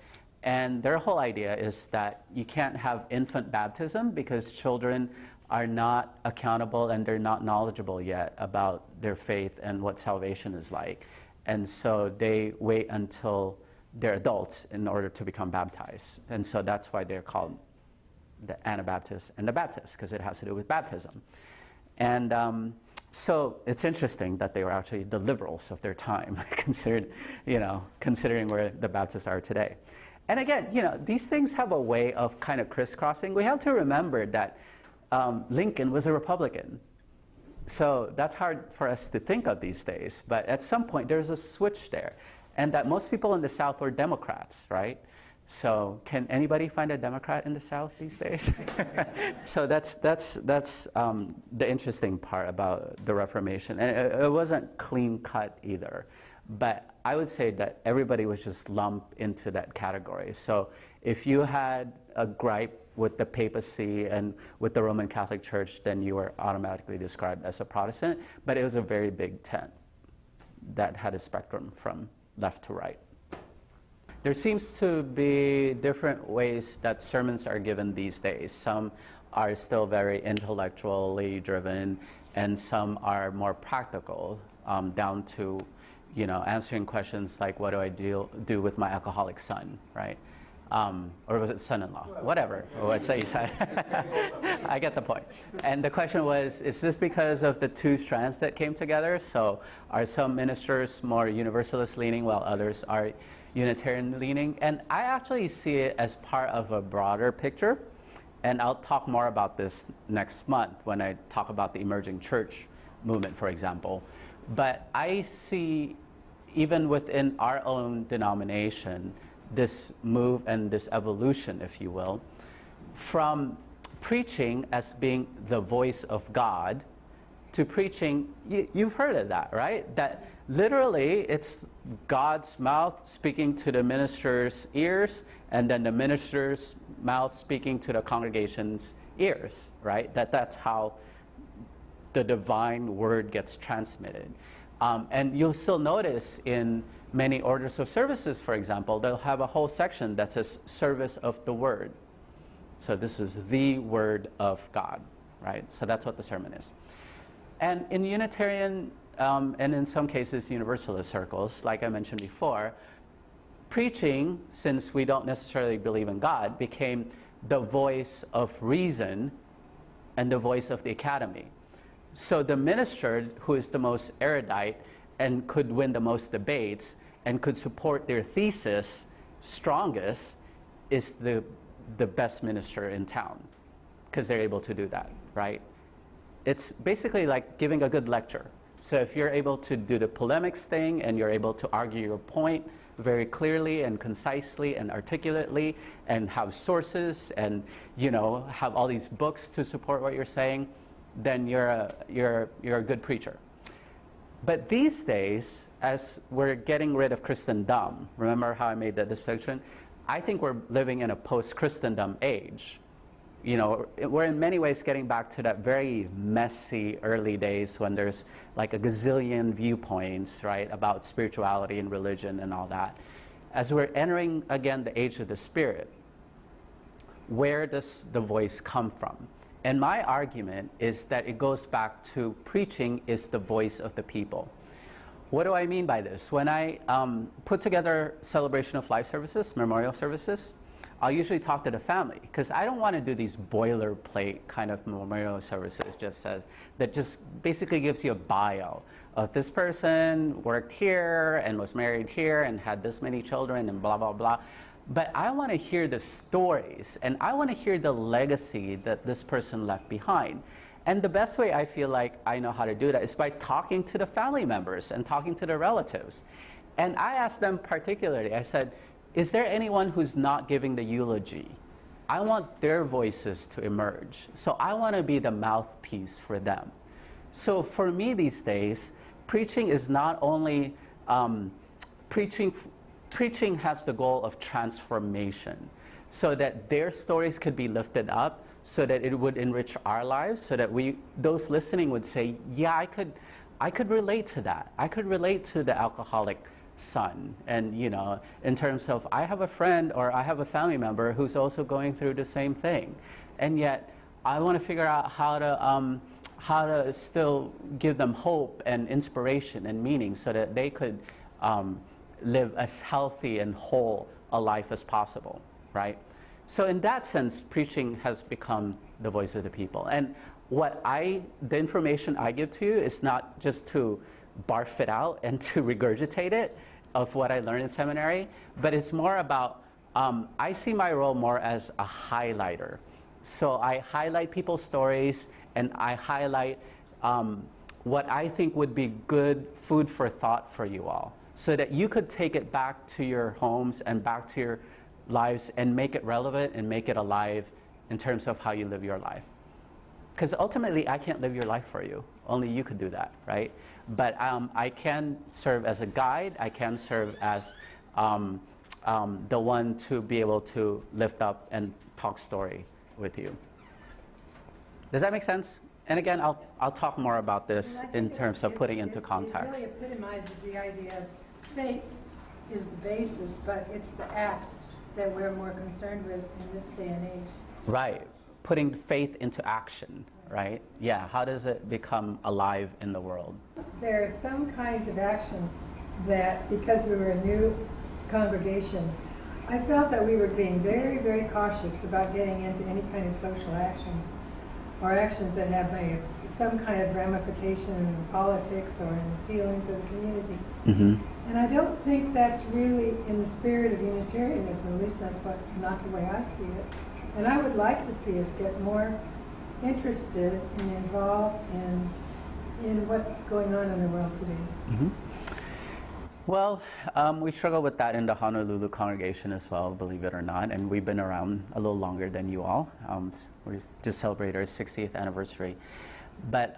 And their whole idea is that you can't have infant baptism because children are not accountable and they're not knowledgeable yet about their faith and what salvation is like. And so they wait until they're adults in order to become baptized. And so that's why they're called the Anabaptists and the Baptists, because it has to do with baptism. And so it's interesting that they were actually the liberals of their time, considering where the Baptists are today. And again, these things have a way of kind of crisscrossing. We have to remember that Lincoln was a Republican. So that's hard for us to think of these days. But at some point, there's a switch there. And that most people in the South were Democrats, right? So can anybody find a Democrat in the South these days? So that's the interesting part about the Reformation. And it wasn't clean cut either. But I would say that everybody was just lumped into that category. So if you had a gripe with the papacy and with the Roman Catholic Church, then you were automatically described as a Protestant. But it was a very big tent that had a spectrum from left to right. There seems to be different ways that sermons are given these days. Some are still very intellectually driven, and some are more practical, down to answering questions like, what do I do with my alcoholic son, right? Or was it son-in-law? Whatever. Let's say you said. I get the point. And the question was, is this because of the two strands that came together? So are some ministers more universalist leaning while others are Unitarian leaning? And I actually see it as part of a broader picture. And I'll talk more about this next month when I talk about the emerging church movement, for example. But I see, even within our own denomination, this move and this evolution, if you will, from preaching as being the voice of God to preaching, you've heard of that, right? That literally it's God's mouth speaking to the minister's ears, and then the minister's mouth speaking to the congregation's ears, right? That's how the divine word gets transmitted. And you'll still notice in many orders of services, for example, they'll have a whole section that says service of the word. So this is the word of God, right? So that's what the sermon is. And in Unitarian, and in some cases Universalist circles, like I mentioned before, preaching, since we don't necessarily believe in God, became the voice of reason and the voice of the academy. So the minister who is the most erudite and could win the most debates and could support their thesis strongest is the best minister in town, because they're able to do that, right? It's basically like giving a good lecture. So if you're able to do the polemics thing and you're able to argue your point very clearly and concisely and articulately and have sources and have all these books to support what you're saying, then you're a good preacher. But these days, as we're getting rid of Christendom, remember how I made that distinction? I think we're living in a post-Christendom age. We're in many ways getting back to that very messy early days when there's like a gazillion viewpoints, right, about spirituality and religion and all that. As we're entering again the age of the Spirit, where does the voice come from? And my argument is that it goes back to preaching is the voice of the people. What do I mean by this? When I put together celebration of life services, memorial services, I'll usually talk to the family because I don't want to do these boilerplate kind of memorial services that just basically gives you a bio of this person worked here and was married here and had this many children and blah, blah, blah. But I want to hear the stories and I want to hear the legacy that this person left behind. And the best way I feel like I know how to do that is by talking to the family members and talking to the relatives. And I asked them particularly, I said, is there anyone who's not giving the eulogy? I want their voices to emerge. So I want to be the mouthpiece for them. So for me these days, preaching is not only, preaching has the goal of transformation so that their stories could be lifted up, so that it would enrich our lives, so that those listening would say, yeah, I could relate to that. I could relate to the alcoholic son. And in terms of, I have a friend or I have a family member who's also going through the same thing. And yet I want to figure out how to still give them hope and inspiration and meaning so that they could live as healthy and whole a life as possible, right? So in that sense, preaching has become the voice of the people. And the information I give to you is not just to barf it out and to regurgitate it of what I learned in seminary, but it's more about, I see my role more as a highlighter. So I highlight people's stories and I highlight what I think would be good food for thought for you all, so that you could take it back to your homes and back to your lives and make it relevant and make it alive in terms of how you live your life. Because ultimately, I can't live your life for you. Only you could do that, right? But I can serve as a guide. I can serve as the one to be able to lift up and talk story with you. Does that make sense? And again, I'll talk more about this in terms of putting into context.
It really epitomizes the idea of faith is the basis, but it's the acts that we're more concerned with in this day and age.
Right. Putting faith into action, right? Yeah, how does it become alive in the world?
There are some kinds of action that, because we were a new congregation, I felt that we were being very, very cautious about getting into any kind of social actions or actions that have some kind of ramification in politics or in the feelings of the community. Mm-hmm. And I don't think that's really in the spirit of Unitarianism, at least that's not the way I see it. And I would like to see us get more interested and involved in what's going on in the world today.
Mm-hmm. Well, we struggle with that in the Honolulu congregation as well, believe it or not, and we've been around a little longer than you all. We just celebrated our 60th anniversary. But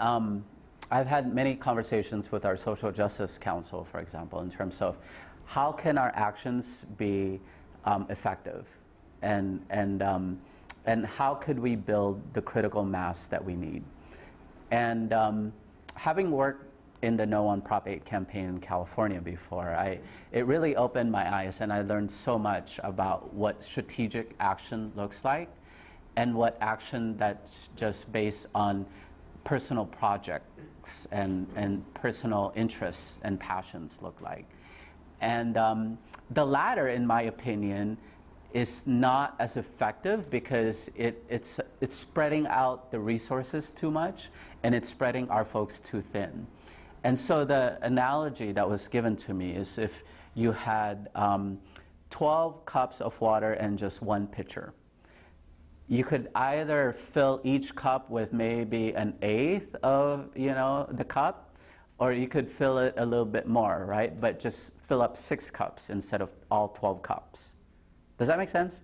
I've had many conversations with our Social Justice Council, for example, in terms of how can our actions be effective, and how could we build the critical mass that we need. And having worked in the No on Prop 8 campaign in California before, it really opened my eyes, and I learned so much about what strategic action looks like and what action that's just based on personal projects and personal interests and passions look like. And the latter, in my opinion, is not as effective because it's spreading out the resources too much and it's spreading our folks too thin. And so the analogy that was given to me is if you had 12 cups of water and just one pitcher. You could either fill each cup with maybe an eighth of the cup, or you could fill it a little bit more, right? But just fill up 6 cups instead of all 12 cups. Does that make sense?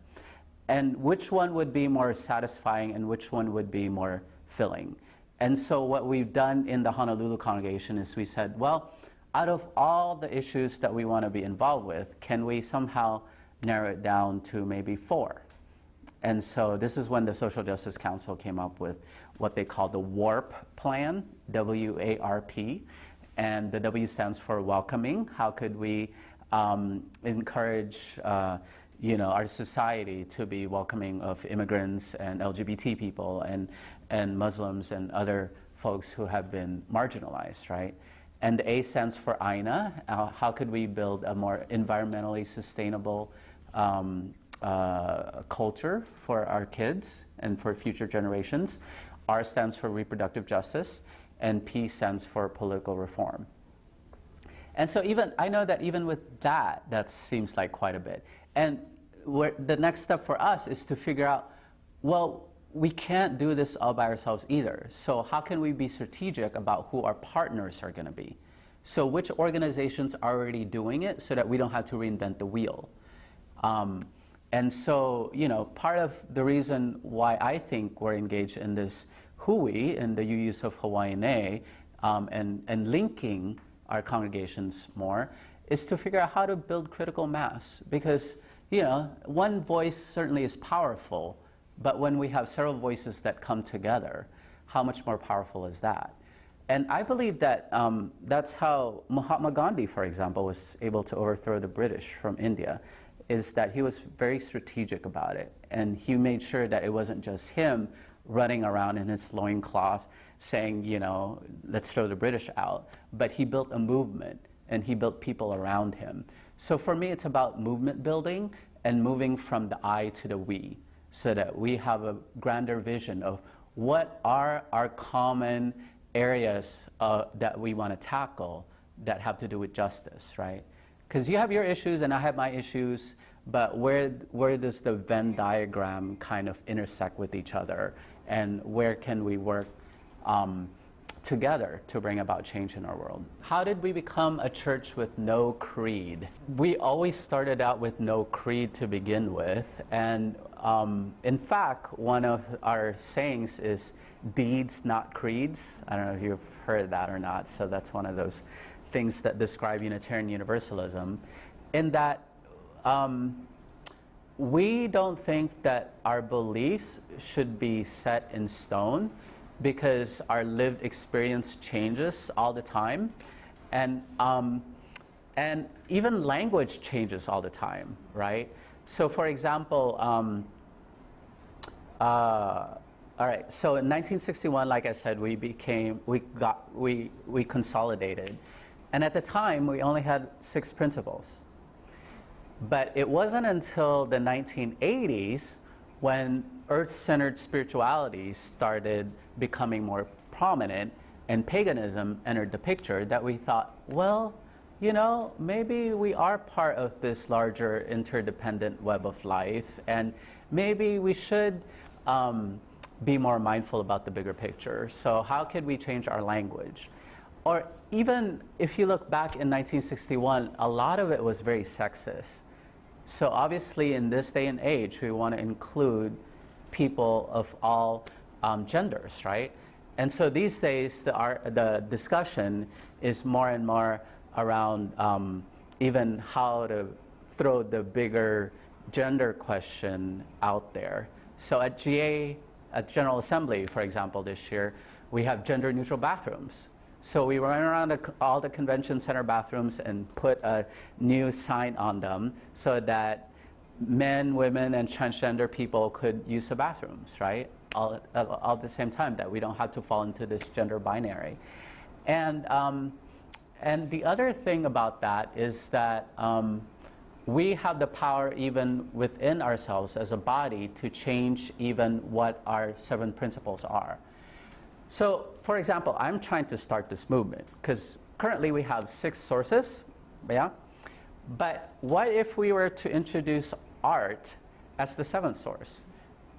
And which one would be more satisfying and which one would be more filling? And so what we've done in the Honolulu congregation is we said, well, out of all the issues that we want to be involved with, can we somehow narrow it down to maybe 4? And so this is when the Social Justice Council came up with what they call the WARP plan, W-A-R-P, and the W stands for welcoming. How could we encourage our society to be welcoming of immigrants and LGBT people and Muslims and other folks who have been marginalized, right? And the A stands for Aina. How could we build a more environmentally sustainable culture for our kids and for future generations? R stands for reproductive justice, and P stands for political reform. And so I know that even with that seems like quite a bit. And the next step for us is to figure out, well, we can't do this all by ourselves either. So how can we be strategic about who our partners are going to be? So which organizations are already doing it so that we don't have to reinvent the wheel? And so, part of the reason why I think we're engaged in this hui, in the use of Hawai'i, and linking our congregations more, is to figure out how to build critical mass. Because, one voice certainly is powerful, but when we have several voices that come together, how much more powerful is that? And I believe that that's how Mahatma Gandhi, for example, was able to overthrow the British from India, is that he was very strategic about it. And he made sure that it wasn't just him running around in his loincloth saying, let's throw the British out. But he built a movement, and he built people around him. So for me, it's about movement building and moving from the I to the we, so that we have a grander vision of what are our common areas that we want to tackle that have to do with justice, right? Because you have your issues and I have my issues, but where does the Venn diagram kind of intersect with each other, and where can we work together to bring about change in our world? How did we become a church with no creed? We always started out with no creed to begin with, and in fact, one of our sayings is deeds, not creeds. I don't know if you've heard that or not, so that's one of those things that describe Unitarian Universalism, in that we don't think that our beliefs should be set in stone, because our lived experience changes all the time, and even language changes all the time, right? So, for example, all right. So in 1961, like I said, we consolidated, and at the time we only had 6 principles. But it wasn't until the 1980s when earth-centered spirituality started becoming more prominent and paganism entered the picture that we thought, well, maybe we are part of this larger interdependent web of life, and maybe we should be more mindful about the bigger picture. So how could we change our language? Or even if you look back in 1961, a lot of it was very sexist. So obviously in this day and age, we want to include people of all genders, right? And so these days, the discussion is more and more around even how to throw the bigger gender question out there. So at General Assembly, for example, this year, we have gender-neutral bathrooms. So we ran around all the convention center bathrooms and put a new sign on them so that men, women, and transgender people could use the bathrooms, right? All at the same time, that we don't have to fall into this gender binary. And the other thing about that is that we have the power even within ourselves as a body to change even what our 7 principles are. So, for example, I'm trying to start this movement because currently we have 6 sources, yeah? But what if we were to introduce art as the 7th source?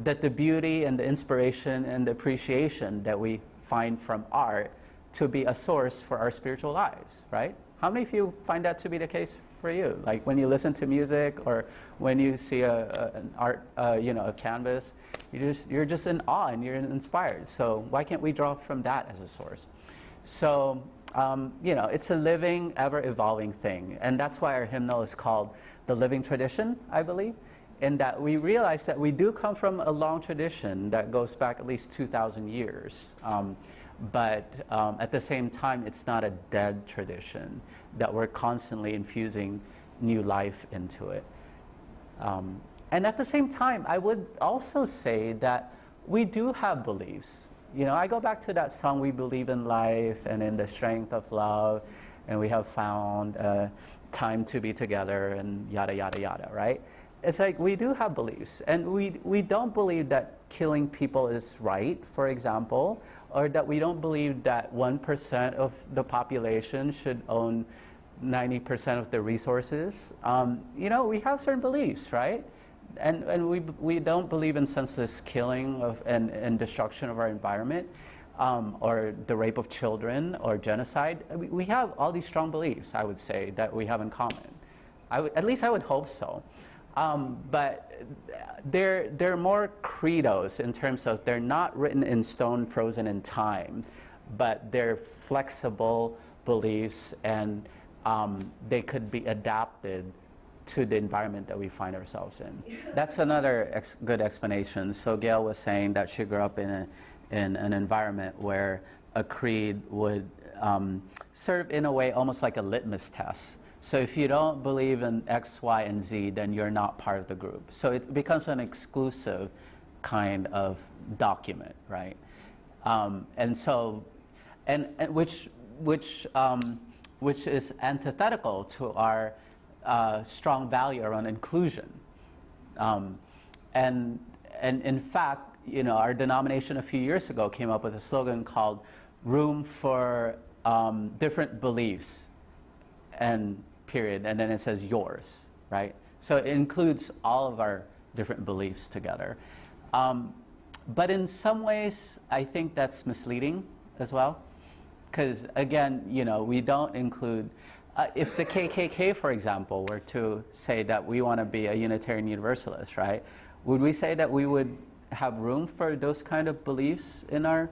That the beauty and the inspiration and the appreciation that we find from art to be a source for our spiritual lives, right? How many of you find that to be the case for you? Like when you listen to music or when you see an art, a canvas, you're just in awe and you're inspired. So why can't we draw from that as a source? So, it's a living, ever-evolving thing. And that's why our hymnal is called The Living Tradition, I believe, in that we realize that we do come from a long tradition that goes back at least 2,000 years. But at the same time, it's not a dead tradition, that we're constantly infusing new life into it. And at the same time, I would also say that we do have beliefs. You know, I go back to that song, "We Believe in Life and in the Strength of Love, and we have found time to be together," and yada, yada, yada, right? It's like we do have beliefs, and we don't believe that killing people is right, for example, or that we don't believe that 1% of the population should own 90% of the resources. You know, we have certain beliefs, right? And we don't believe in senseless killing of and destruction of our environment, or the rape of children or genocide. We have all these strong beliefs, I would say, that we have in common. At least I would hope so. But they're more credos in terms of they're not written in stone, frozen in time, but they're flexible beliefs, and they could be adapted to the environment that we find ourselves in. That's another good explanation. So Gail was saying that she grew up in an environment where a creed would serve in a way almost like a litmus test. So if you don't believe in X, Y, and Z, then you're not part of the group. So it becomes an exclusive kind of document, right? And so, and which is antithetical to our strong value around inclusion. And in fact, you know, our denomination a few years ago came up with a slogan called "Room for Different Beliefs," and period, and then it says "yours," right? So it includes all of our different beliefs together. But in some ways, I think that's misleading as well, because again, you know, we don't include. If the KKK, for example, were to say that we want to be a Unitarian Universalist, right? Would we say that we would have room for those kind of beliefs in our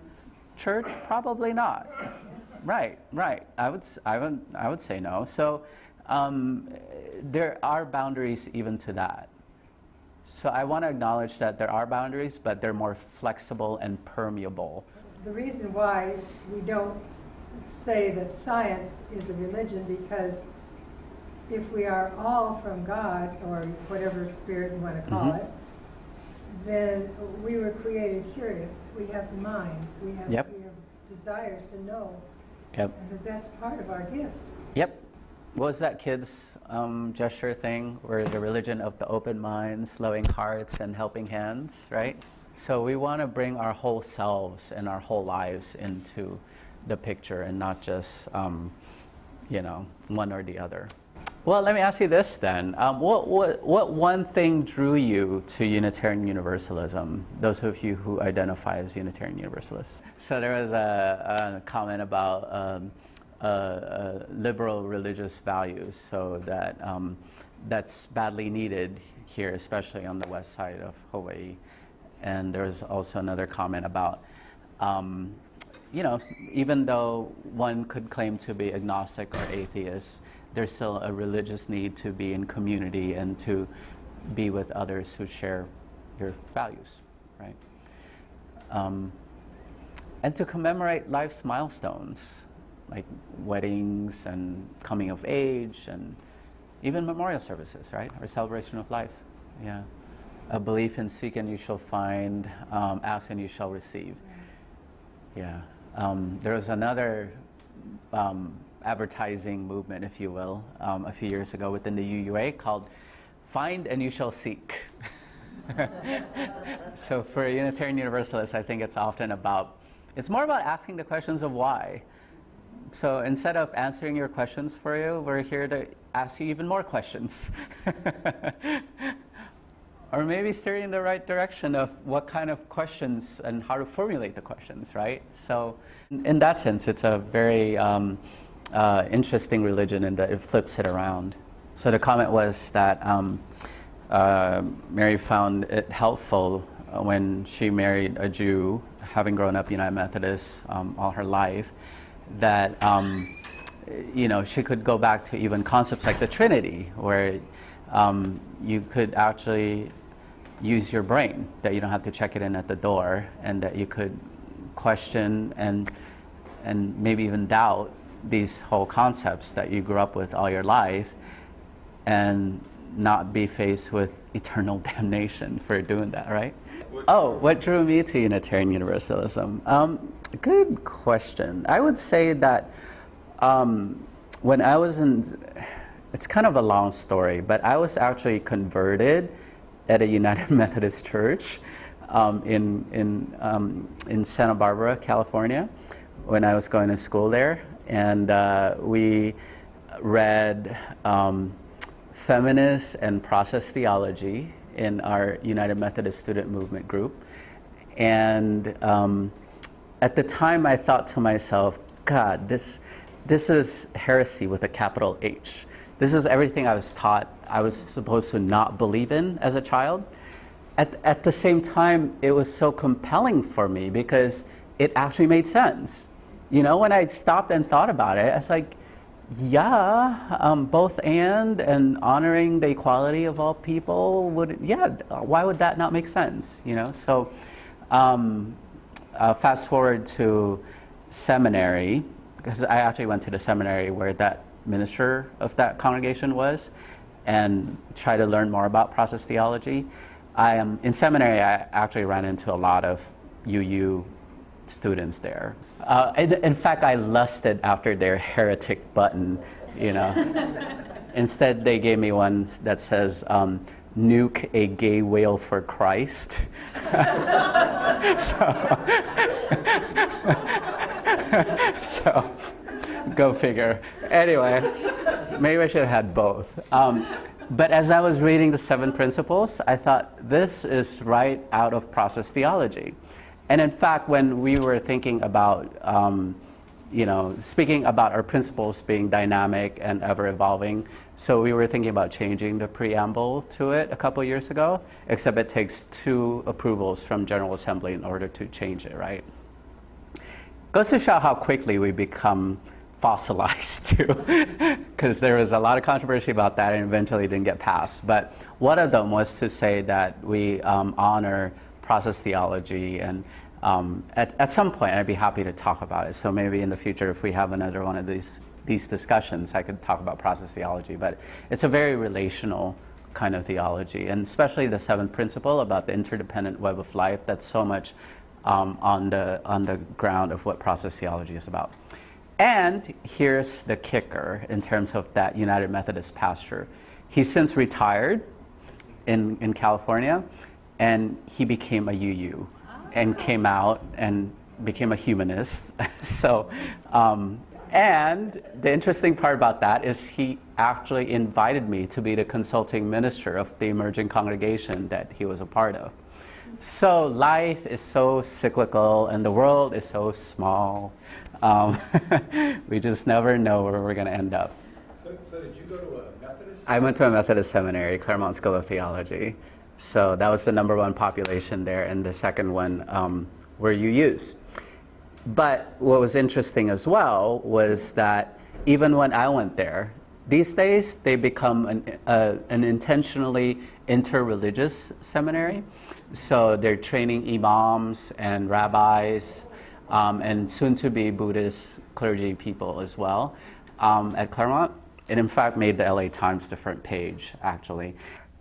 church? Probably not. Right. I would say no. So there are boundaries even to that. So I want to acknowledge that there are boundaries, but they're more flexible and permeable.
The reason why we don't say that science is a religion, because if we are all from God, or whatever spirit you want to call it, then we were created curious. We have minds. We have desires to know.
Yep.
And that's part of our gift.
Yep. What was that kid's gesture thing, where the religion of the open minds, loving hearts, and helping hands, right? So we want to bring our whole selves and our whole lives into the picture, and not just, you know, one or the other. Well, let me ask you this then. What one thing drew you to Unitarian Universalism, those of you who identify as Unitarian Universalists? So there was a comment about liberal religious values, so that that's badly needed here, especially on the west side of Hawaii. And there was also another comment about, you know, even though one could claim to be agnostic or atheist, there's still a religious need to be in community and to be with others who share your values, right? And to commemorate life's milestones, like weddings and coming of age, and even memorial services, right? Or celebration of life, yeah. A belief in seek and you shall find, ask and you shall receive. Yeah. There was another advertising movement, if you will, a few years ago within the UUA called Find and You Shall Seek. So for a Unitarian Universalist, I think it's often about, it's more about asking the questions of why. So instead of answering your questions for you, we're here to ask you even more questions. Or maybe steer you in the right direction of what kind of questions and how to formulate the questions, right? So in that sense, it's a very interesting religion in that it flips it around. So the comment was that Mary found it helpful when she married a Jew, having grown up United Methodist all her life, that you know, she could go back to even concepts like the Trinity, where you could actually use your brain, that you don't have to check it in at the door, and that you could question and maybe even doubt these whole concepts that you grew up with all your life, and not be faced with eternal damnation for doing that, right? What drew me to Unitarian Universalism? Good question. I would say that when I was it's kind of a long story, but I was actually converted at a United Methodist Church in Santa Barbara, California, when I was going to school there. And we read feminist and process theology in our United Methodist Student Movement group. And at the time I thought to myself, God, this is heresy with a capital H. This is everything I was taught I was supposed to not believe in as a child. At the same time, it was so compelling for me because it actually made sense. You know, when I stopped and thought about it, I was like, yeah, both and honoring the equality of all people why would that not make sense? You know, so fast forward to seminary, because I actually went to the seminary where that minister of that congregation was, and try to learn more about process theology. In seminary, I actually ran into a lot of UU students there. In fact, I lusted after their heretic button, you know. Instead, they gave me one that says, nuke a gay whale for Christ. So, go figure. Anyway, maybe I should have had both. But as I was reading the 7 principles, I thought, this is right out of process theology. And in fact, when we were thinking about, speaking about our principles being dynamic and ever-evolving, so we were thinking about changing the preamble to it a couple years ago, except it takes 2 approvals from General Assembly in order to change it, right? Goes to show how quickly we become fossilized too, because there was a lot of controversy about that and eventually didn't get passed. But one of them was to say that we honor process theology, and at some point I'd be happy to talk about it. So maybe in the future, if we have another one of these discussions, I could talk about process theology. But it's a very relational kind of theology, and especially the 7th principle about the interdependent web of life. That's so much on the ground of what process theology is about. And here's the kicker in terms of that United Methodist pastor. He's since retired in California, and he became a UU and came out and became a humanist. So, and the interesting part about that is he actually invited me to be the consulting minister of the emerging congregation that he was a part of. So life is so cyclical and the world is so small. We just never know where we're going to end up.
So did you go to a Methodist?
I went to a Methodist seminary, Claremont School of Theology. So that was the #1 population there, and the second one were UUs. But what was interesting as well was that even when I went there, these days they become an intentionally interreligious seminary. So they're training imams and rabbis and soon-to-be Buddhist clergy people as well at Claremont. It in fact made the LA Times the front page, actually.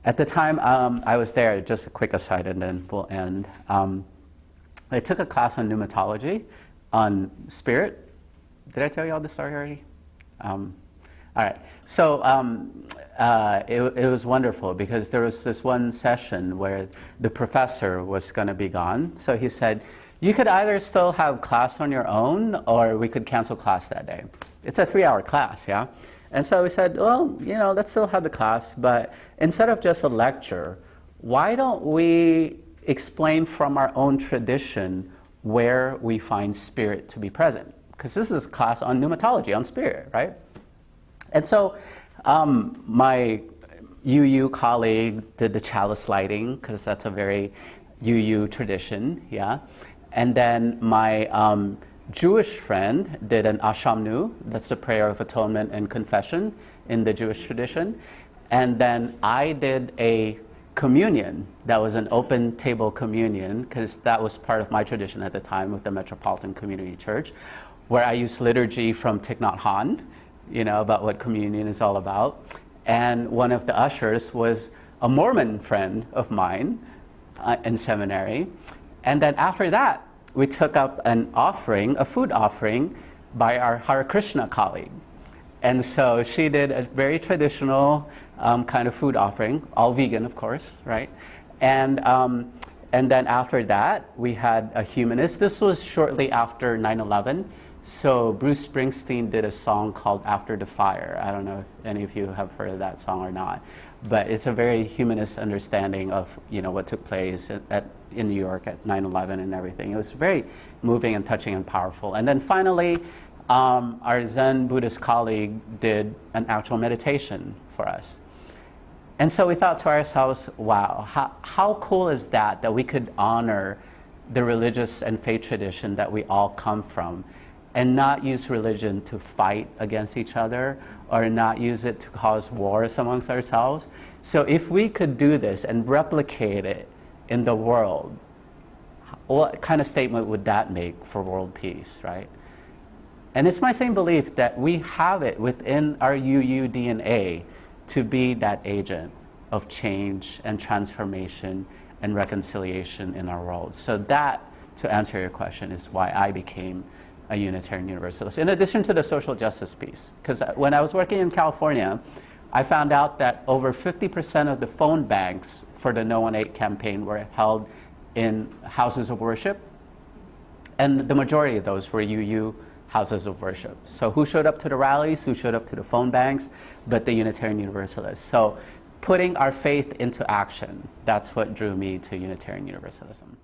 At the time I was there, just a quick aside and then we'll end. I took a class on pneumatology, on spirit. Did I tell you all this story already? All right, so it was wonderful because there was this one session where the professor was going to be gone. So he said, you could either still have class on your own or we could cancel class that day. It's a 3-hour class, yeah? And so we said, well, let's still have the class, but instead of just a lecture, why don't we explain from our own tradition where we find spirit to be present? Because this is a class on pneumatology, on spirit, right? And so my UU colleague did the chalice lighting, because that's a very UU tradition, yeah? And then my Jewish friend did an Ashamnu, that's the prayer of atonement and confession in the Jewish tradition. And then I did a communion that was an open table communion, because that was part of my tradition at the time with the Metropolitan Community Church, where I used liturgy from Thich Nhat Hanh, about what communion is all about. And one of the ushers was a Mormon friend of mine in seminary. And then after that, we took up an offering, a food offering, by our Hare Krishna colleague. And so she did a very traditional kind of food offering, all vegan, of course, right? And then after that, we had a humanist. This was shortly after 9/11. So Bruce Springsteen did a song called After the Fire. I don't know if any of you have heard of that song or not, but it's a very humanist understanding of, you know, what took place in New York at 9/11 and everything. It was very moving and touching and powerful. And then finally, our Zen Buddhist colleague did an actual meditation for us. And so we thought to ourselves, wow, how cool is that we could honor the religious and faith tradition that we all come from, and not use religion to fight against each other or not use it to cause wars amongst ourselves. So if we could do this and replicate it in the world, what kind of statement would that make for world peace, right? And it's my same belief that we have it within our UU DNA to be that agent of change and transformation and reconciliation in our world. So that, to answer your question, is why I became a Unitarian Universalist, in addition to the social justice piece. Because when I was working in California, I found out that over 50% of the phone banks for the No 1-8 campaign were held in houses of worship, and the majority of those were UU houses of worship. So who showed up to the rallies, who showed up to the phone banks, but the Unitarian Universalists. So putting our faith into action, that's what drew me to Unitarian Universalism.